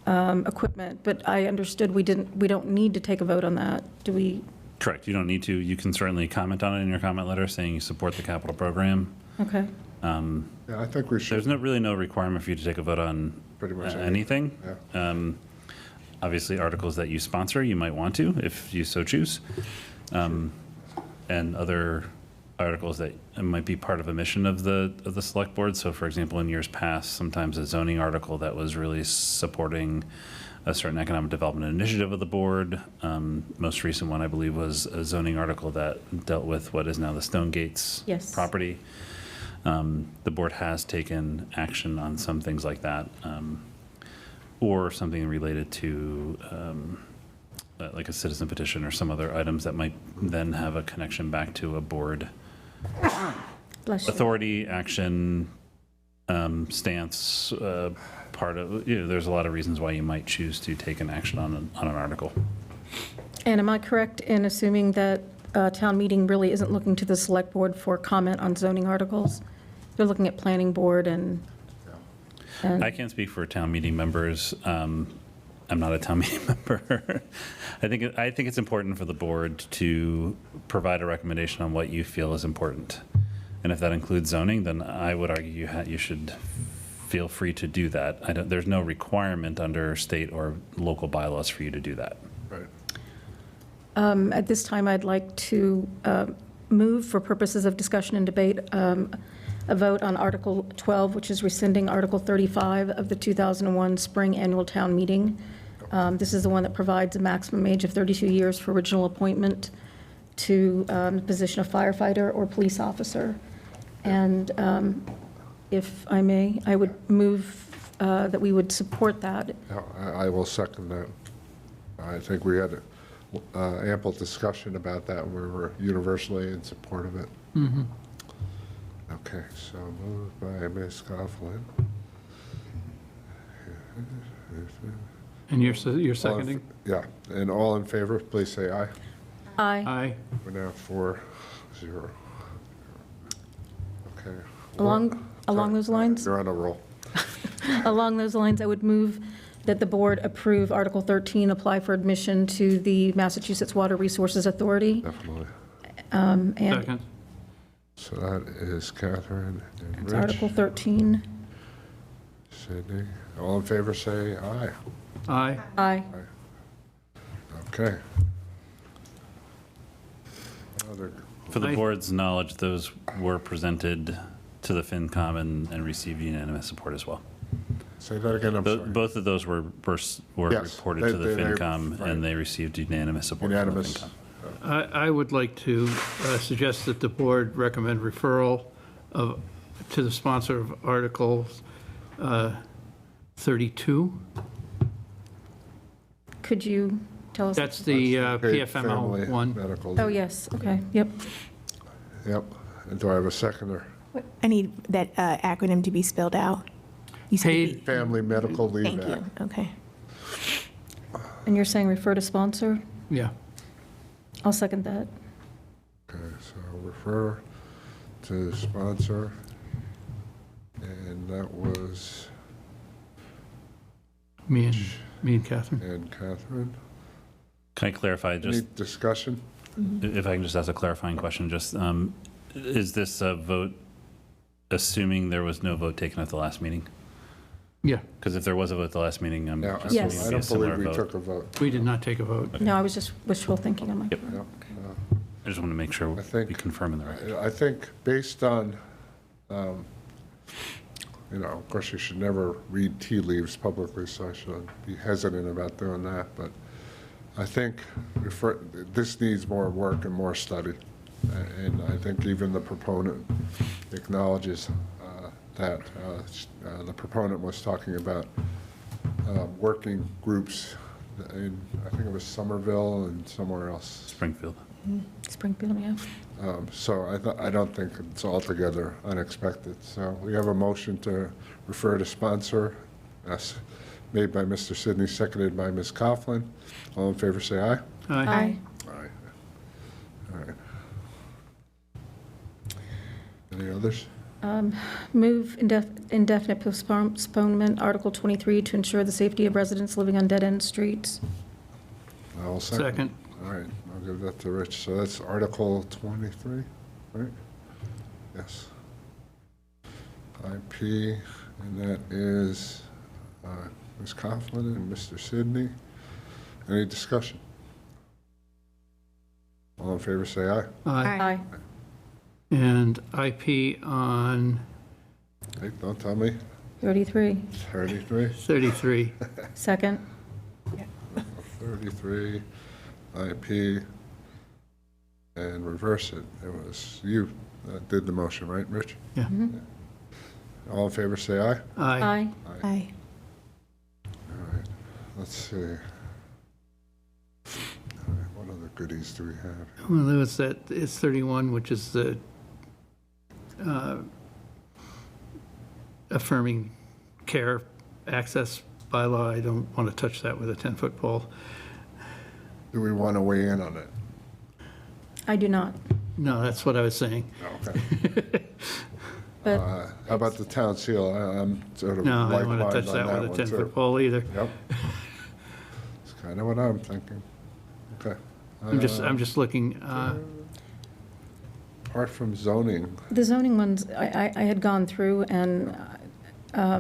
equipment, but I understood we don't need to take a vote on that. Do we? Correct. You don't need to. You can certainly comment on it in your comment letter, saying you support the capital program. Okay, Yeah, I think we should. There's really no requirement for you to take a vote on Pretty much anything. Yeah. Obviously, articles that you sponsor, you might want to, if you so choose. And other articles that might be part of a mission of the select board. So for example, in years past, sometimes a zoning article that was really supporting a certain economic development initiative of the board. Most recent one, I believe, was a zoning article that dealt with what is now the Stone Gates Yes. property. The board has taken action on some things like that, or something related to like a citizen petition or some other items that might then have a connection back to a board bless you. authority, action, stance, part of, there's a lot of reasons why you might choose to take an action on an article. And am I correct in assuming that town meeting really isn't looking to the select board for comment on zoning articles? They're looking at planning board and I can't speak for town meeting members. I'm not a town meeting member. I think it's important for the board to provide a recommendation on what you feel is important. And if that includes zoning, then I would argue you should feel free to do that. There's no requirement under state or local bylaws for you to do that. Right. At this time, I'd like to move, for purposes of discussion and debate, a vote on Article 12, which is rescinding Article 35 of the 2001 Spring Annual Town Meeting. This is the one that provides a maximum age of 32 years for original appointment to the position of firefighter or police officer. And if I may, I would move that we would support that. No, I will second that. I think we had ample discussion about that. We were universally in support of it. Okay, so moved by Ms. Coughlin. And you're seconding? Yeah, and all in favor, please say aye. Aye. Aye. We're now 4-0. Okay. Along those lines? You're on a roll. Along those lines, I would move that the board approve Article 13, apply for admission to the Massachusetts Water Resources Authority. Definitely. And Second. So that is Catherine and it's Rich. Article 13. Sydney. All in favor, say aye. Aye. Aye. Okay. Other- For the Aye. board's knowledge, those were presented to the FinCom and received unanimous support as well. Say that again, I'm sorry. Both of those were Yes, reported to the they- FinCom, right. and they received unanimous support from the Unanimous. FinCom. I would like to suggest that the board recommend referral to the sponsor of Article 32. Could you tell us? That's the Paid PFML family one. medical Oh, leave. yes, okay, yep. Yep. And do I have a seconder? I need that acronym to be spelled out. You said Paid, Family Medical Leave Thank Act. you, okay. And you're saying refer to sponsor? yeah. I'll second that. Okay, so refer to sponsor. And that was Me and Catherine. Ann Catherine. Can I clarify, just Any discussion? if I can just ask a clarifying question, just, is this a vote assuming there was no vote taken at the last meeting? Yeah, Because if there was a vote at the last meeting, I'm No, assuming Yes. it'd I be a don't similar believe we vote. took a vote. we did not take a vote. No, I was just wishful thinking on my Yep. part. No, I just want to make sure I think- we confirm in the record. I think based on, of course, you should never read tea leaves publicly, so I should be hesitant about doing that, but I think this needs more work and more study. And I think even the proponent acknowledges that. The proponent was talking about working groups in, I think it was Somerville and somewhere else. Springfield. Springfield, yeah. So I don't think it's altogether unexpected. So we have a motion to refer to sponsor, made by Mr. Sidney, seconded by Ms. Coughlin. All in favor, say aye. Aye. Aye. All right. Any others? Move indefinite postponement, Article 23, to ensure the safety of residents living on dead-end streets. I'll Second. All right, I'll give that to Rich. So that's Article 23, right? Yes. IP, and that is Ms. Coughlin and Mr. Sidney. Any discussion? All in favor, say aye. Aye. Aye. And IP on Hey, don't tell me. 33, 33? 33. second. 33, IP, and reverse it. It was you that did the motion, right, Rich? Yeah. All in favor, say aye. Aye. Aye. All right, let's see. All right, what other goodies do we have? Well, there was that, it's 31, which is the affirming care access bylaw. I don't want to touch that with a 10-foot pole. Do we want to weigh in on it? I do not, No, that's what I was saying. Okay. but How about the town seal? I'm sort of No, I like don't want to touch that with a one, 10-foot too. pole either. Yep. It's kind of what I'm thinking. Okay. I'm just looking, Apart from zoning, the zoning ones, I had gone through, and I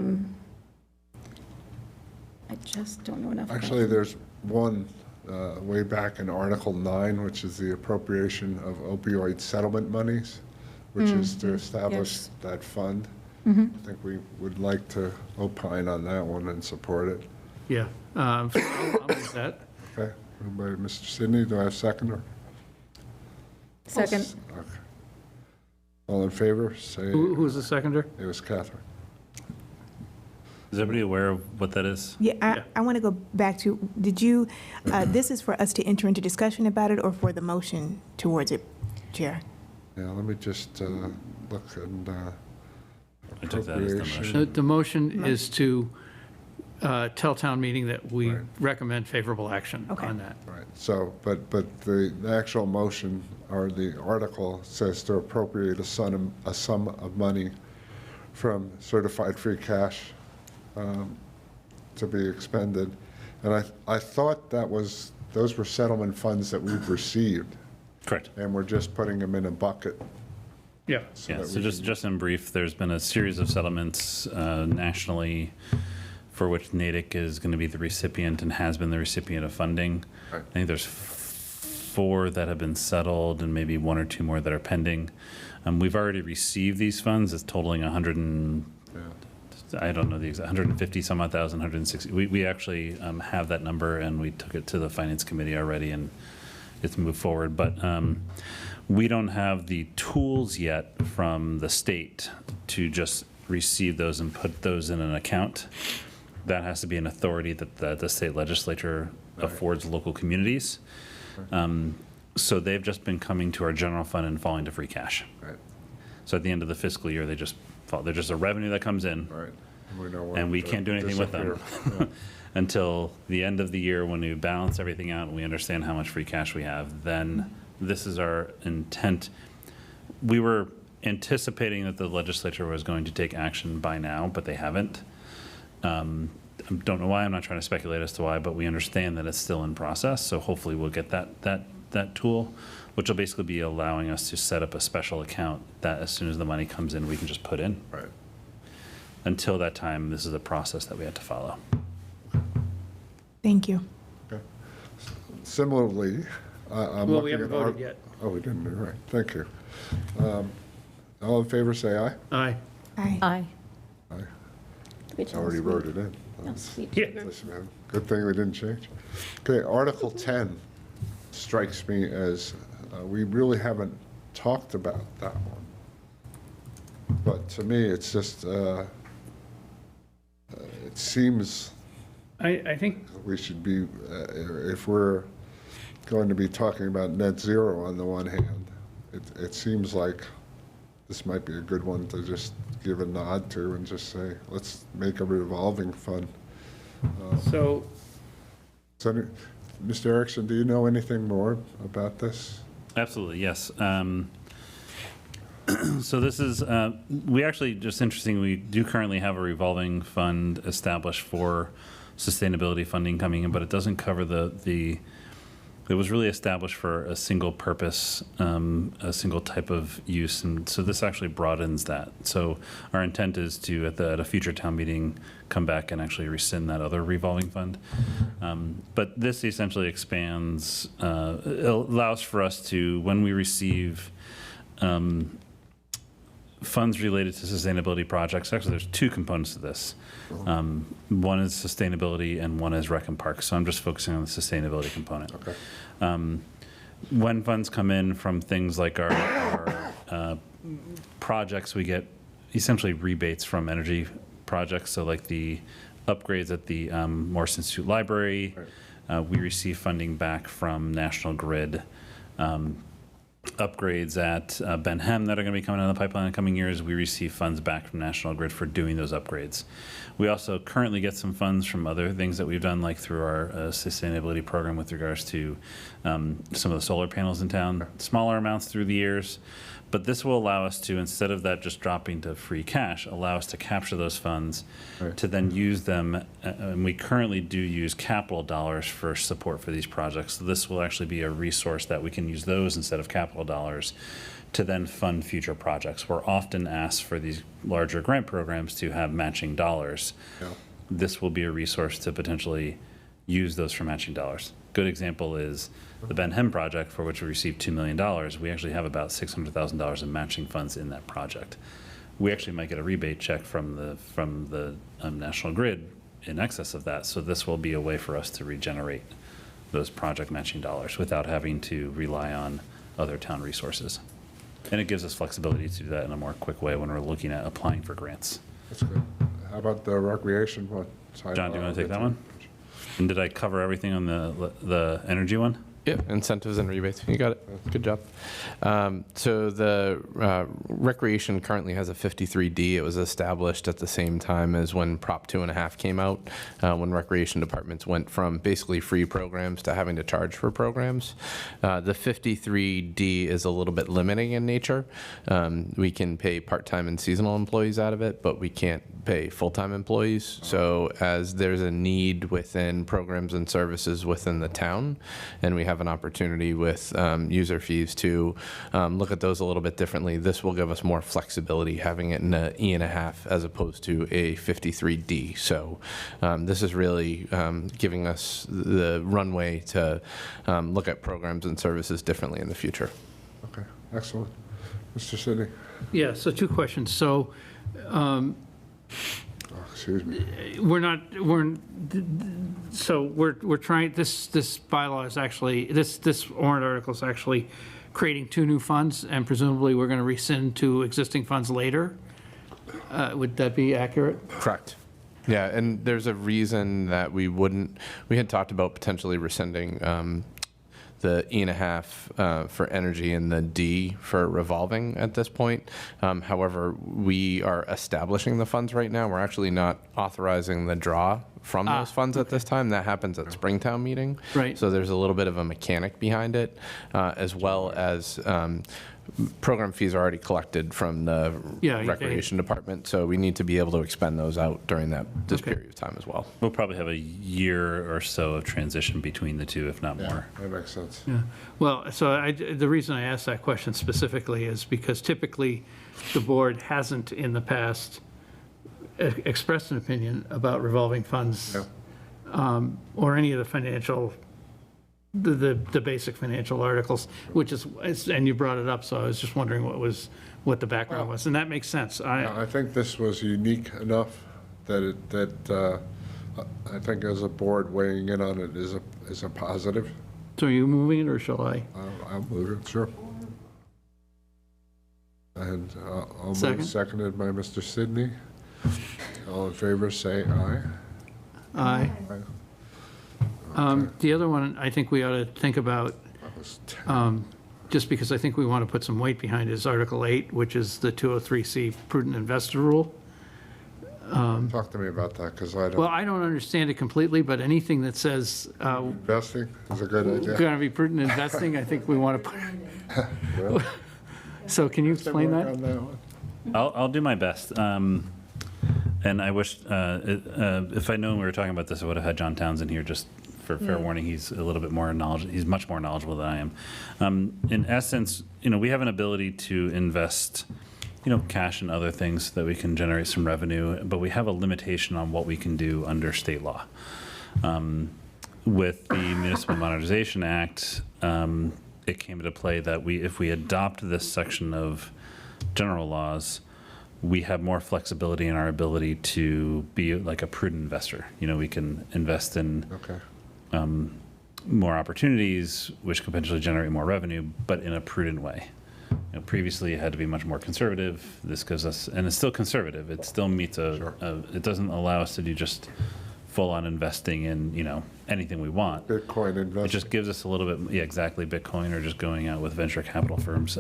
just don't know enough about actually, them. there's one way back in Article 9, which is the appropriation of opioid settlement monies, which is to establish yes. that fund. Mm-hmm. I think we would like to opine on that one and support it. yeah. I'll move that. Okay, moved by Mr. Sidney, do I have a seconder? Second, Okay. All in favor, say, Who's the seconder? it was Catherine. Is everybody aware of what that is? Yeah, Yeah. I want to go back to, did you, this is for us to enter into discussion about it or for the motion towards it, Chair? Yeah, let me just look and I took that as the appropriation. motion. The motion is to tell town meeting that we Right. recommend favorable action Okay. on that. Right, so, but the actual motion, or the article, says to appropriate a sum of money from certified free cash to be expended. And I thought those were settlement funds that we've received, Correct. and we're just putting them in a bucket. Yeah. Yeah, that so we just in brief, there's been a series of settlements nationally for which Natick is going to be the recipient and has been the recipient of funding. Right. I think there's 4 that have been settled and maybe 1 or 2 more that are pending. We've already received these funds. It's totaling 100 and, I don't know the exact, 150 some odd thousand, 160. We actually have that number, and we took it to the Finance Committee already, and it's moved forward. But we don't have the tools yet from the state to just receive those and put those in an account. That has to be an authority that the state legislature affords local communities. So they've just been coming to our general fund and falling to free cash. Right, So at the end of the fiscal year, they just fall, they're just a revenue that comes in, right. We know when and we to can't do anything with them disappear. until the end of the year, when we balance everything out and we understand how much free cash we have. Then this is our intent. We were anticipating that the legislature was going to take action by now, but they haven't. Don't know why. I'm not trying to speculate as to why, but we understand that it's still in process. So hopefully we'll get that tool, which will basically be allowing us to set up a special account that as soon as the money comes in, we can just put in. Right. Until that time, this is a process that we have to follow. Thank you. Okay. Similarly, I'm Well, we looking haven't at voted yet. Oh, we didn't, right, thank you. All in favor, say aye. Aye. Aye. aye. Aye. Which Already is- wrote it in. No, sweet Yeah. sugar. Listen, man, good thing we didn't change. Okay, Article 10 strikes me as, we really haven't talked about that one. But to me, it's just, it seems I think, we should be, if we're going to be talking about net zero on the one hand, it seems like this might be a good one to just give a nod to and just say, let's make a revolving fund. so So, Mr. Erickson, do you know anything more about this? Absolutely, yes. So this is, we actually, just interesting, we do currently have a revolving fund established for sustainability funding coming in, but it doesn't cover it was really established for a single purpose, a single type of use, and so this actually broadens that. So our intent is to, at a future town meeting, come back and actually rescind that other revolving fund. But this essentially expands, it allows for us to, when we receive funds related to sustainability projects, actually there's 2 components to this. One is sustainability and one is rec and parks. So I'm just focusing on the sustainability component. Okay. When funds come in from things like our projects, we get essentially rebates from energy projects. So like the upgrades at the Morse Institute Library, we receive funding back from National Grid upgrades at Benham that are going to be coming down the pipeline in the coming years, we receive funds back from National Grid for doing those upgrades. We also currently get some funds from other things that we've done, like through our sustainability program with regards to some of the solar panels in town, smaller amounts through the years. But this will allow us to, instead of that just dropping to free cash, allow us to capture those funds to then use them. And we currently do use capital dollars for support for these projects. So this will actually be a resource that we can use those instead of capital dollars to then fund future projects. We're often asked for these larger grant programs to have matching dollars. This will be a resource to potentially use those for matching dollars. Good example is the Benham project, for which we received $2 million. We actually have about $600,000 in matching funds in that project. We actually might get a rebate check from the National Grid in excess of that. So this will be a way for us to regenerate those project matching dollars without having to rely on other town resources. And it gives us flexibility to do that in a more quick way when we're looking at applying for grants. That's good. How about the recreation one? John, do you want to take that one? And did I cover everything on the energy one? Yeah, incentives and rebates. You got it. Good job. So the recreation currently has a 53D. It was established at the same time as when Prop 2.5 came out, when recreation departments went from basically free programs to having to charge for programs. The 53D is a little bit limiting in nature. We can pay part-time and seasonal employees out of it, but we can't pay full-time employees. So as there's a need within programs and services within the town, and we have an opportunity with user fees to look at those a little bit differently, this will give us more flexibility having it in an E.5 as opposed to a 53D. So this is really giving us the runway to look at programs and services differently in the future. Okay, excellent. Mr. Sidney? Yeah, so two questions. So Excuse me. we're trying, this bylaw is actually, this warrant article is actually creating two new funds, and presumably we're going to rescind two existing funds later. Would that be accurate? Correct. Yeah, and there's a reason that we had talked about potentially rescinding the E.5 for energy and the D for revolving at this point. However, we are establishing the funds right now. We're actually not authorizing the draw from those funds at this time. That happens at Springtown meeting. Right. So there's a little bit of a mechanic behind it, as well as program fees are already collected from the recreation department. So we need to be able to expend those out during this period of time as well. We'll probably have a year or so of transition between the two, if not more. That makes sense. Yeah. Well, so the reason I asked that question specifically is because typically the board hasn't in the past expressed an opinion about revolving funds or any of the financial, the basic financial articles, which is, and you brought it up, so I was just wondering what the background was, and that makes sense. I think this was unique enough that I think as a board weighing in on it is a positive. So are you moving it, or shall I? I'll move it, sure. And I'll Second. move, seconded by Mr. Sidney. All in favor, say aye. Aye. The other one, I think we ought to think about, That was 10. just because I think we want to put some weight behind, is Article 8, which is the 203C prudent investor rule. Talk to me about that, because I Well, don't, I don't understand it completely, but anything that says investing is a good idea. going to be prudent investing, I think we want to put. Well, So can you explain work that? on that one. I'll do my best. And I wish, if I'd known we were talking about this, I would have had John Townsend here, just for fair warning. He's a little bit more knowledgeable. He's much more knowledgeable than I am. In essence, we have an ability to invest, cash and other things that we can generate some revenue, but we have a limitation on what we can do under state law. With the Municipal Modernization Act, it came into play that if we adopt this section of general laws, we have more flexibility in our ability to be like a prudent investor. We can invest in Okay. more opportunities, which could potentially generate more revenue, but in a prudent way. Previously, it had to be much more conservative. This gives us, and it's still conservative. It still meets it doesn't allow us to do just full on investing in, anything we want. Bitcoin It investment. just gives us a little bit, yeah, exactly, Bitcoin or just going out with venture capital firms.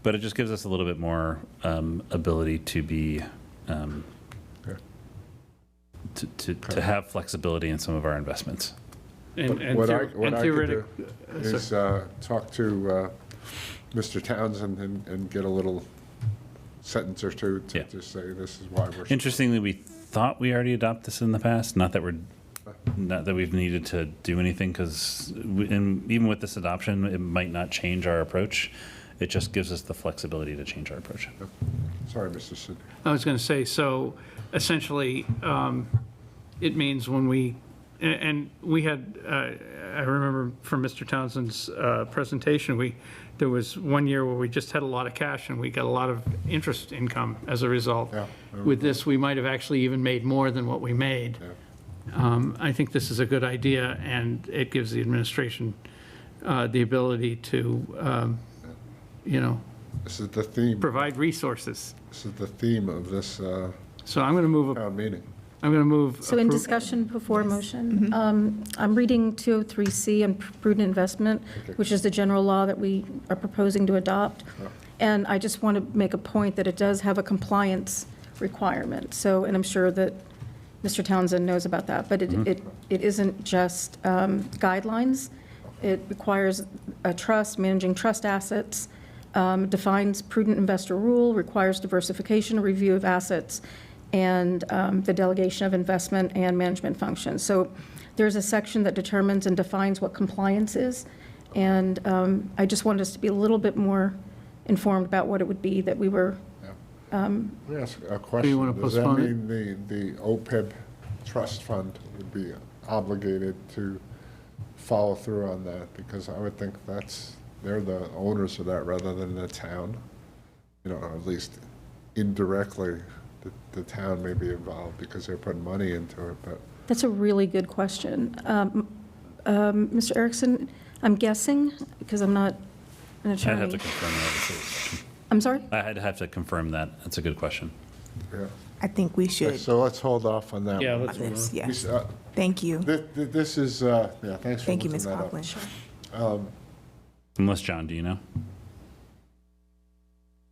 But it just gives us a little bit more ability to be, Okay. to have flexibility in some of our investments. And What I could theoretic- do is talk to Mr. Townsend and get a little sentence or two to Yeah. just say, this is why we're. Interestingly, we thought we already adopted this in the past, not that we've needed to do anything, because even with this adoption, it might not change our approach. It just gives us the flexibility to change our approach. Sorry, Mr. Sidney. I was going to say, so essentially, it means when and we had, I remember from Mr. Townsend's presentation, there was one year where we just had a lot of cash and we got a lot of interest income as a result. Yeah. With this, we might have actually even made more than what we made. I think this is a good idea, and it gives the administration the ability to, This is the theme. provide resources. This is the theme of this So I'm going to move, town meeting. So in discussion before motion, I'm reading 203C on prudent investment, which is the general law that we are proposing to adopt. And I just want to make a point that it does have a compliance requirement. So, and I'm sure that Mr. Townsend knows about that, but it isn't just guidelines. It requires a trust, managing trust assets, defines prudent investor rule, requires diversification, review of assets, and the delegation of investment and management functions. So there's a section that determines and defines what compliance is. And I just wanted us to be a little bit more informed about what it would be that we were. Let me ask a question. wanna Does that postpone mean the OPEB trust fund would be obligated to follow through on that? Because I would think they're the owners of that rather than the town. At least indirectly, the town may be involved because they're putting money into it, but. That's a really good question. Mr. Erickson, I'm guessing, because I'm not an I'd have attorney. to confirm that. That's a good question. I'm sorry? I'd have to confirm that. That's a good question. Yeah. I think we should. So let's hold off on that. yeah, one. let's on move this, on. yes. We- Thank you. This is, yeah, thanks for Thank you, looking Ms. that up. Coughlin. Unless, John, do you know?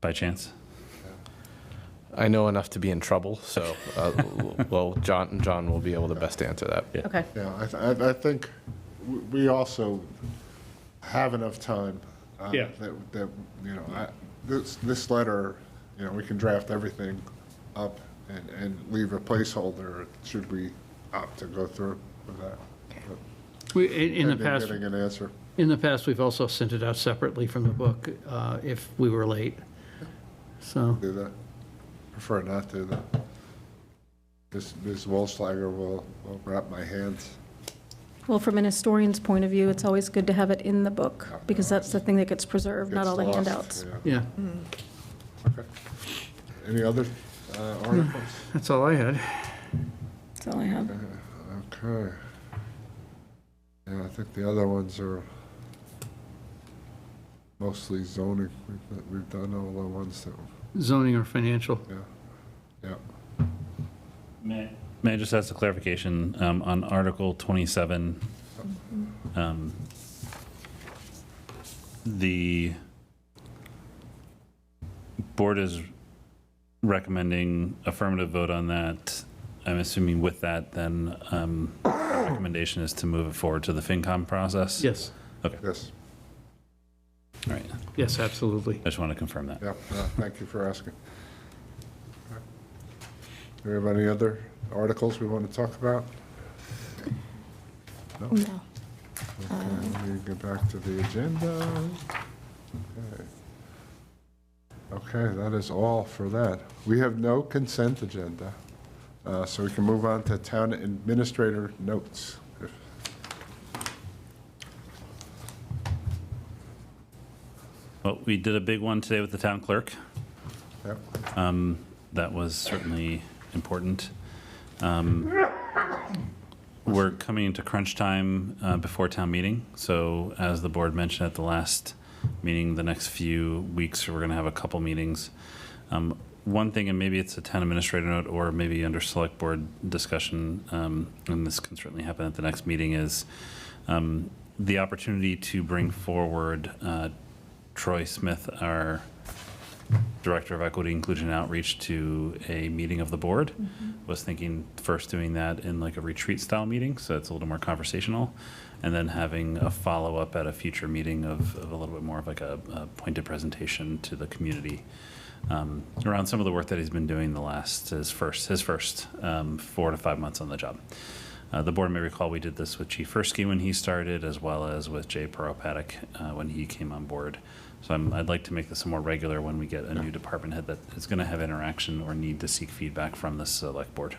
By chance? I know enough to be in trouble, so, well, John will be able to best answer that. Yeah. Okay. Yeah, I think we also have enough time. Yeah. That, this letter, we can draft everything up and leave a placeholder should we opt to go through with that. In the And then past, getting an answer. we've also sent it out separately from the book if we were late. So, Do that. Prefer not to, though. Ms. Wolfslager will wrap my hands. Well, from an historian's point of view, it's always good to have it in the book, because that's the thing that gets preserved, not Gets all the lost, handouts. yeah, Okay. Any other articles? that's all I had. That's all I have. Okay. Yeah, I think the other ones are mostly zoning. We've done all the ones that, Zoning or financial. yeah. May I just ask a clarification on Article 27? The board is recommending affirmative vote on that. I'm assuming with that, then our recommendation is to move it forward to the FinCom process? Yes, Yes, All right. yes, absolutely. I just want to confirm that. yeah, thank you for asking. Do we have any other articles we want to talk about? No. Okay, let me get back to the agenda. Okay, that is all for that. We have no consent agenda, so we can move on to town administrator notes. Well, we did a big one today with the town clerk. Yep. That was certainly important. We're coming into crunch time before town meeting, so as the board mentioned at the last meeting, the next few weeks, we're going to have a couple meetings. one thing, and maybe it's a town administrator note or maybe under select board discussion, and this can certainly happen at the next meeting, is the opportunity to bring forward Troy Smith, our Director of Equity, Inclusion, and Outreach, to a meeting of the board. Was thinking first doing that in like a retreat style meeting, so it's a little more conversational, and then having a follow-up at a future meeting of a little bit more of like a pointed presentation to the community around some of the work that he's been doing his first 4 to 5 months on the job. The board may recall we did this with Chief Fursky when he started, as well as with Jay Paropatic when he came on board. So I'd like to make this a more regular when we get a new department head that is going to have interaction or need to seek feedback from the select board.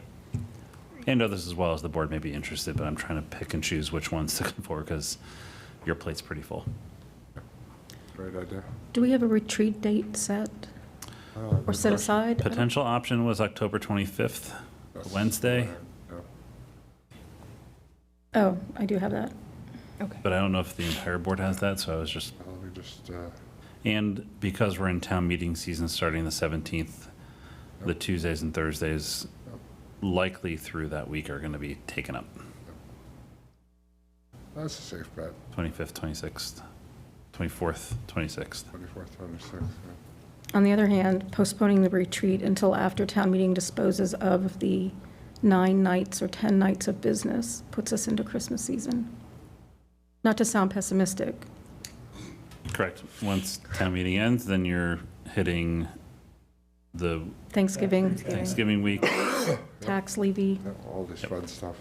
And others as well as the board may be interested, but I'm trying to pick and choose which ones to come for because your plate's pretty full. Great idea. Do we have a retreat date set or set aside? Potential option was October 25th, Wednesday, Oh, I do have that. but I don't know if the entire board has that, so I was just, Let me just, and because we're in town meeting season starting the 17th, the Tuesdays and Thursdays likely through that week are going to be taken up. that's a safe bet, 25th, 26th, 24th, 26th. 24th, 26th. On the other hand, postponing the retreat until after town meeting disposes of the 9 nights or 10 nights of business puts us into Christmas season. Not to sound pessimistic. Correct. Once town meeting ends, then you're hitting the Thanksgiving week. Tax levy. Yeah, all this fun stuff.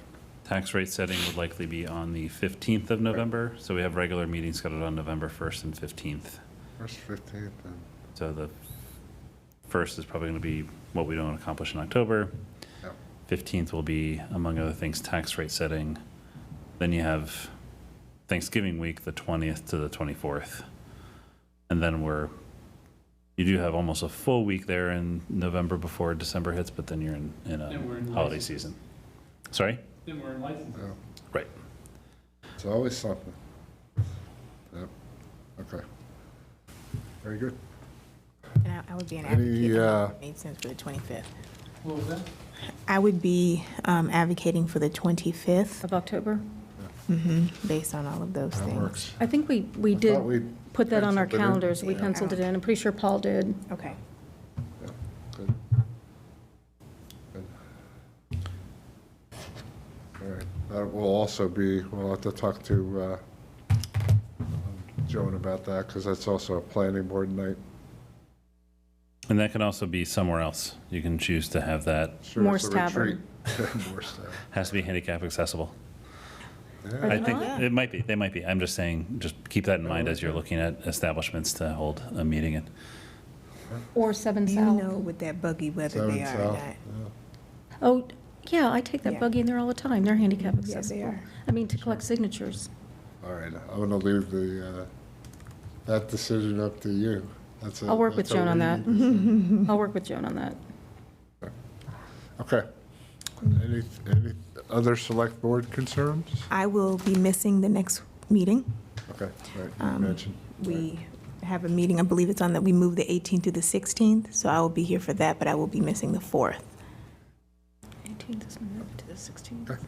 Tax rate setting would likely be on the 15th of November, so we have regular meetings scheduled on November 1st and 15th. First 15th, and So the 1st is probably going to be what we don't accomplish in October. Yep. 15th will be, among other things, tax rate setting. Then you have Thanksgiving week, the 20th to the 24th. And then you do have almost a full week there in November before December hits, but then you're in Then we're in a holiday license. season. Sorry? Then we're in licenses. Right. it's always something. Yep, okay. Very good. And I would be an Any, advocate. That made sense for the 25th. What was that? I would be advocating for the 25th, Of October? based on all of those That things. works. I think we I did thought we put that on our penciled it in. calendars. We penciled it in. I'm pretty sure Paul did. Okay. Yeah, good. Good. All right, that will also be, we'll have to talk to Joan about that, because that's also a planning board night. And that can also be somewhere else. You can choose to have that. Sure, Morse it's a retreat. Tavern. Morse Tavern. Has to be handicap accessible. Yeah, I think not? it might be. They might be. I'm just saying, just keep that in mind as you're looking at establishments to hold a meeting in. Or 7 Do you South. know with that buggy whether Seven they are or South, not? yeah. Oh, yeah, I take that Yeah. buggy in there all the time. They're handicap they accessible. are. I mean, to collect signatures. All right, I'm going to leave that decision up to you. I'll work with Joan on that. I'll work with Joan on that. Okay. Any other select board concerns? I will be missing the next meeting. Okay, right, you mentioned. We have a meeting, I believe it's on that, we moved the 18th to the 16th, so I will be here for that, but I will be missing the 4th. 18th is moved to the 16th. Okay.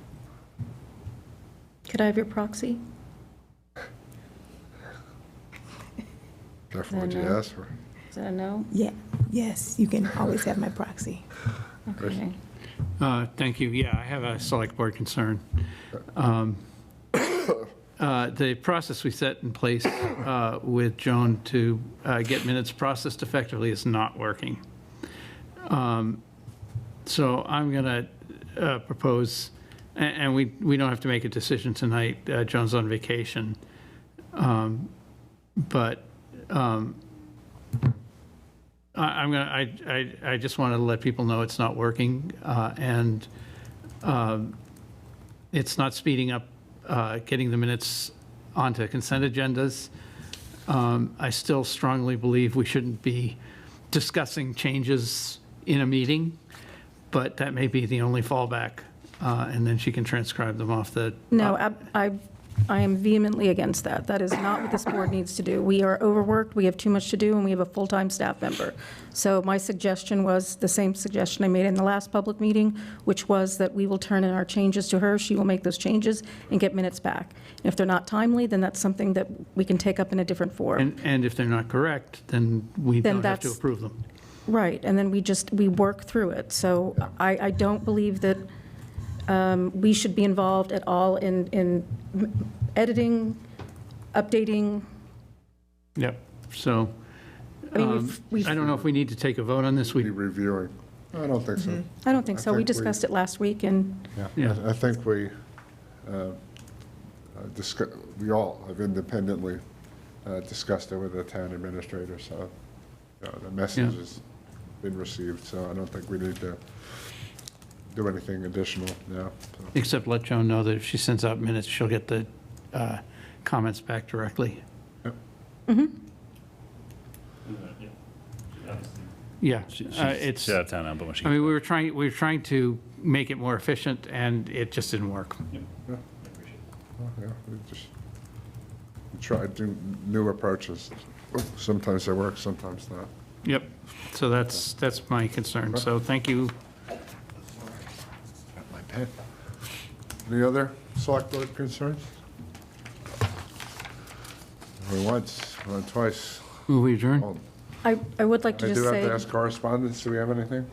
Could I have your proxy? Careful what you No. ask for. Is that a no? Yeah, yes, you can always have my proxy. Okay. Thank you. Yeah, I have a select board concern. The process we set in place with Joan to get minutes processed effectively is not working. So I'm going to propose, and we don't have to make a decision tonight. Joan's on vacation. But I just want to let people know it's not working, and it's not speeding up getting the minutes onto consent agendas. I still strongly believe we shouldn't be discussing changes in a meeting, but that may be the only fallback, and then she can transcribe them off the. No, I I am vehemently against that. That is not what this board needs to do. We are overworked, we have too much to do, and we have a full-time staff member. So my suggestion was the same suggestion I made in the last public meeting, which was that we will turn in our changes to her, she will make those changes and get minutes back. And if they're not timely, then that's something that we can take up in a different forum. And if they're not correct, then we Then don't have to that's- approve them. Right, and then we work through it. So I don't believe that we should be involved at all in editing, updating. Yep, so, I mean, I don't know if we need to take a vote on this. Be We, reviewing. I don't think so. I don't think so. We think we- discussed it last week, and Yeah. I think we we all have independently discussed it with the town administrator, so the message Yeah. has been received, so I don't think we need to do anything additional now. So, except let Joan know that if she sends out minutes, she'll get the comments back directly. Yeah, it's, She's out of town now, but when she I mean, we were trying to make it more efficient, and it just didn't work. well, yeah, we just try to do new approaches. Sometimes they work, sometimes not. Yep, so that's my concern, so thank you. Got my pen. Any other select board concerns? Going once, going twice. Will we adjourn? Oh, I would like to I just do have say. to ask correspondence. Do we have anything?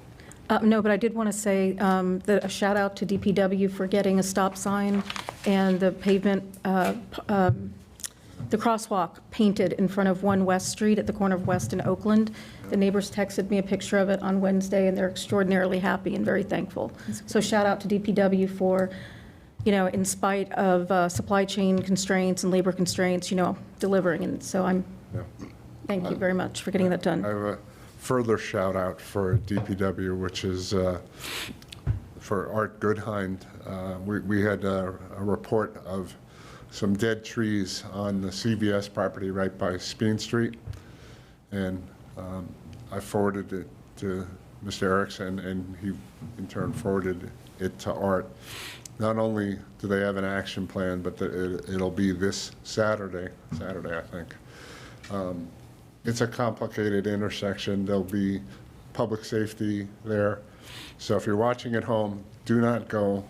No, but I did want to say that a shout out to DPW for getting a stop sign and the pavement, the crosswalk painted in front of 1 West Street at the corner of West and Oakland. The neighbors texted me a picture of it on Wednesday, and they're extraordinarily happy and very thankful. So shout out to DPW for, in spite of supply chain constraints and labor constraints, delivering. And so No. thank you very much for getting that I done. have a further shout out for DPW, which is for Art Goodhind. We had a report of some dead trees on the CVS property right by Speen Street. And I forwarded it to Mr. Erickson, and he in turn forwarded it to Art. Not only do they have an action plan, but it'll be this Saturday, I think. It's a complicated intersection. There'll be public safety there. So if you're watching at home, do not go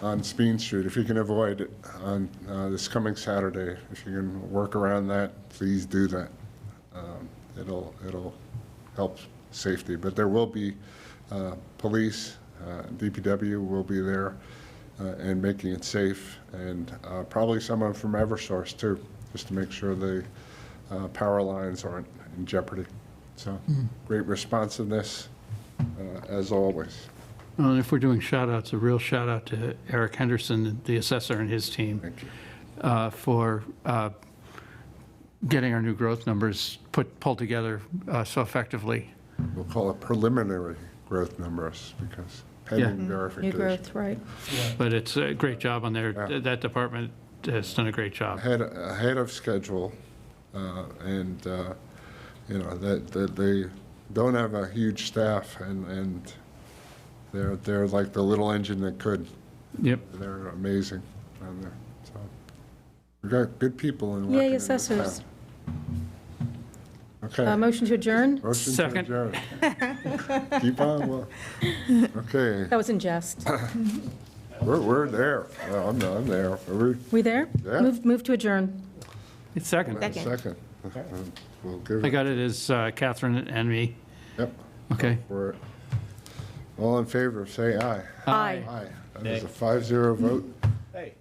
on Speen Street. If you can avoid it on this coming Saturday, if you can work around that, please do that. It'll help safety. But there will be police, DPW will be there and making it safe, and probably someone from Eversource too, just to make sure the power lines aren't in jeopardy. So great responsiveness, as always. Well, and if we're doing shout-outs, a real shout-out to Eric Henderson, the assessor, and his team Thank you. for getting our new growth numbers pulled together so effectively. We'll call it preliminary growth numbers because pending New verification. growth, right. But it's a great job on there. Yeah. That department has done a great job. Ahead of schedule, and, that they don't have a huge staff, and they're like the little engine that could. Yep. They're amazing on there, so. We've got good people in working Yay, in this town. assessors. Okay. Motion to adjourn? Motion to Second. adjourn. Keep on, well, okay, That was in jest. we're there. Well, I'm there. Are we? We there? Yeah. Move to adjourn. It's second. Second. We'll give I it, got it as Catherine and me. yep, Okay. for it. All in favor, say aye. Aye. Aye. That is a 5-0 vote. Hey.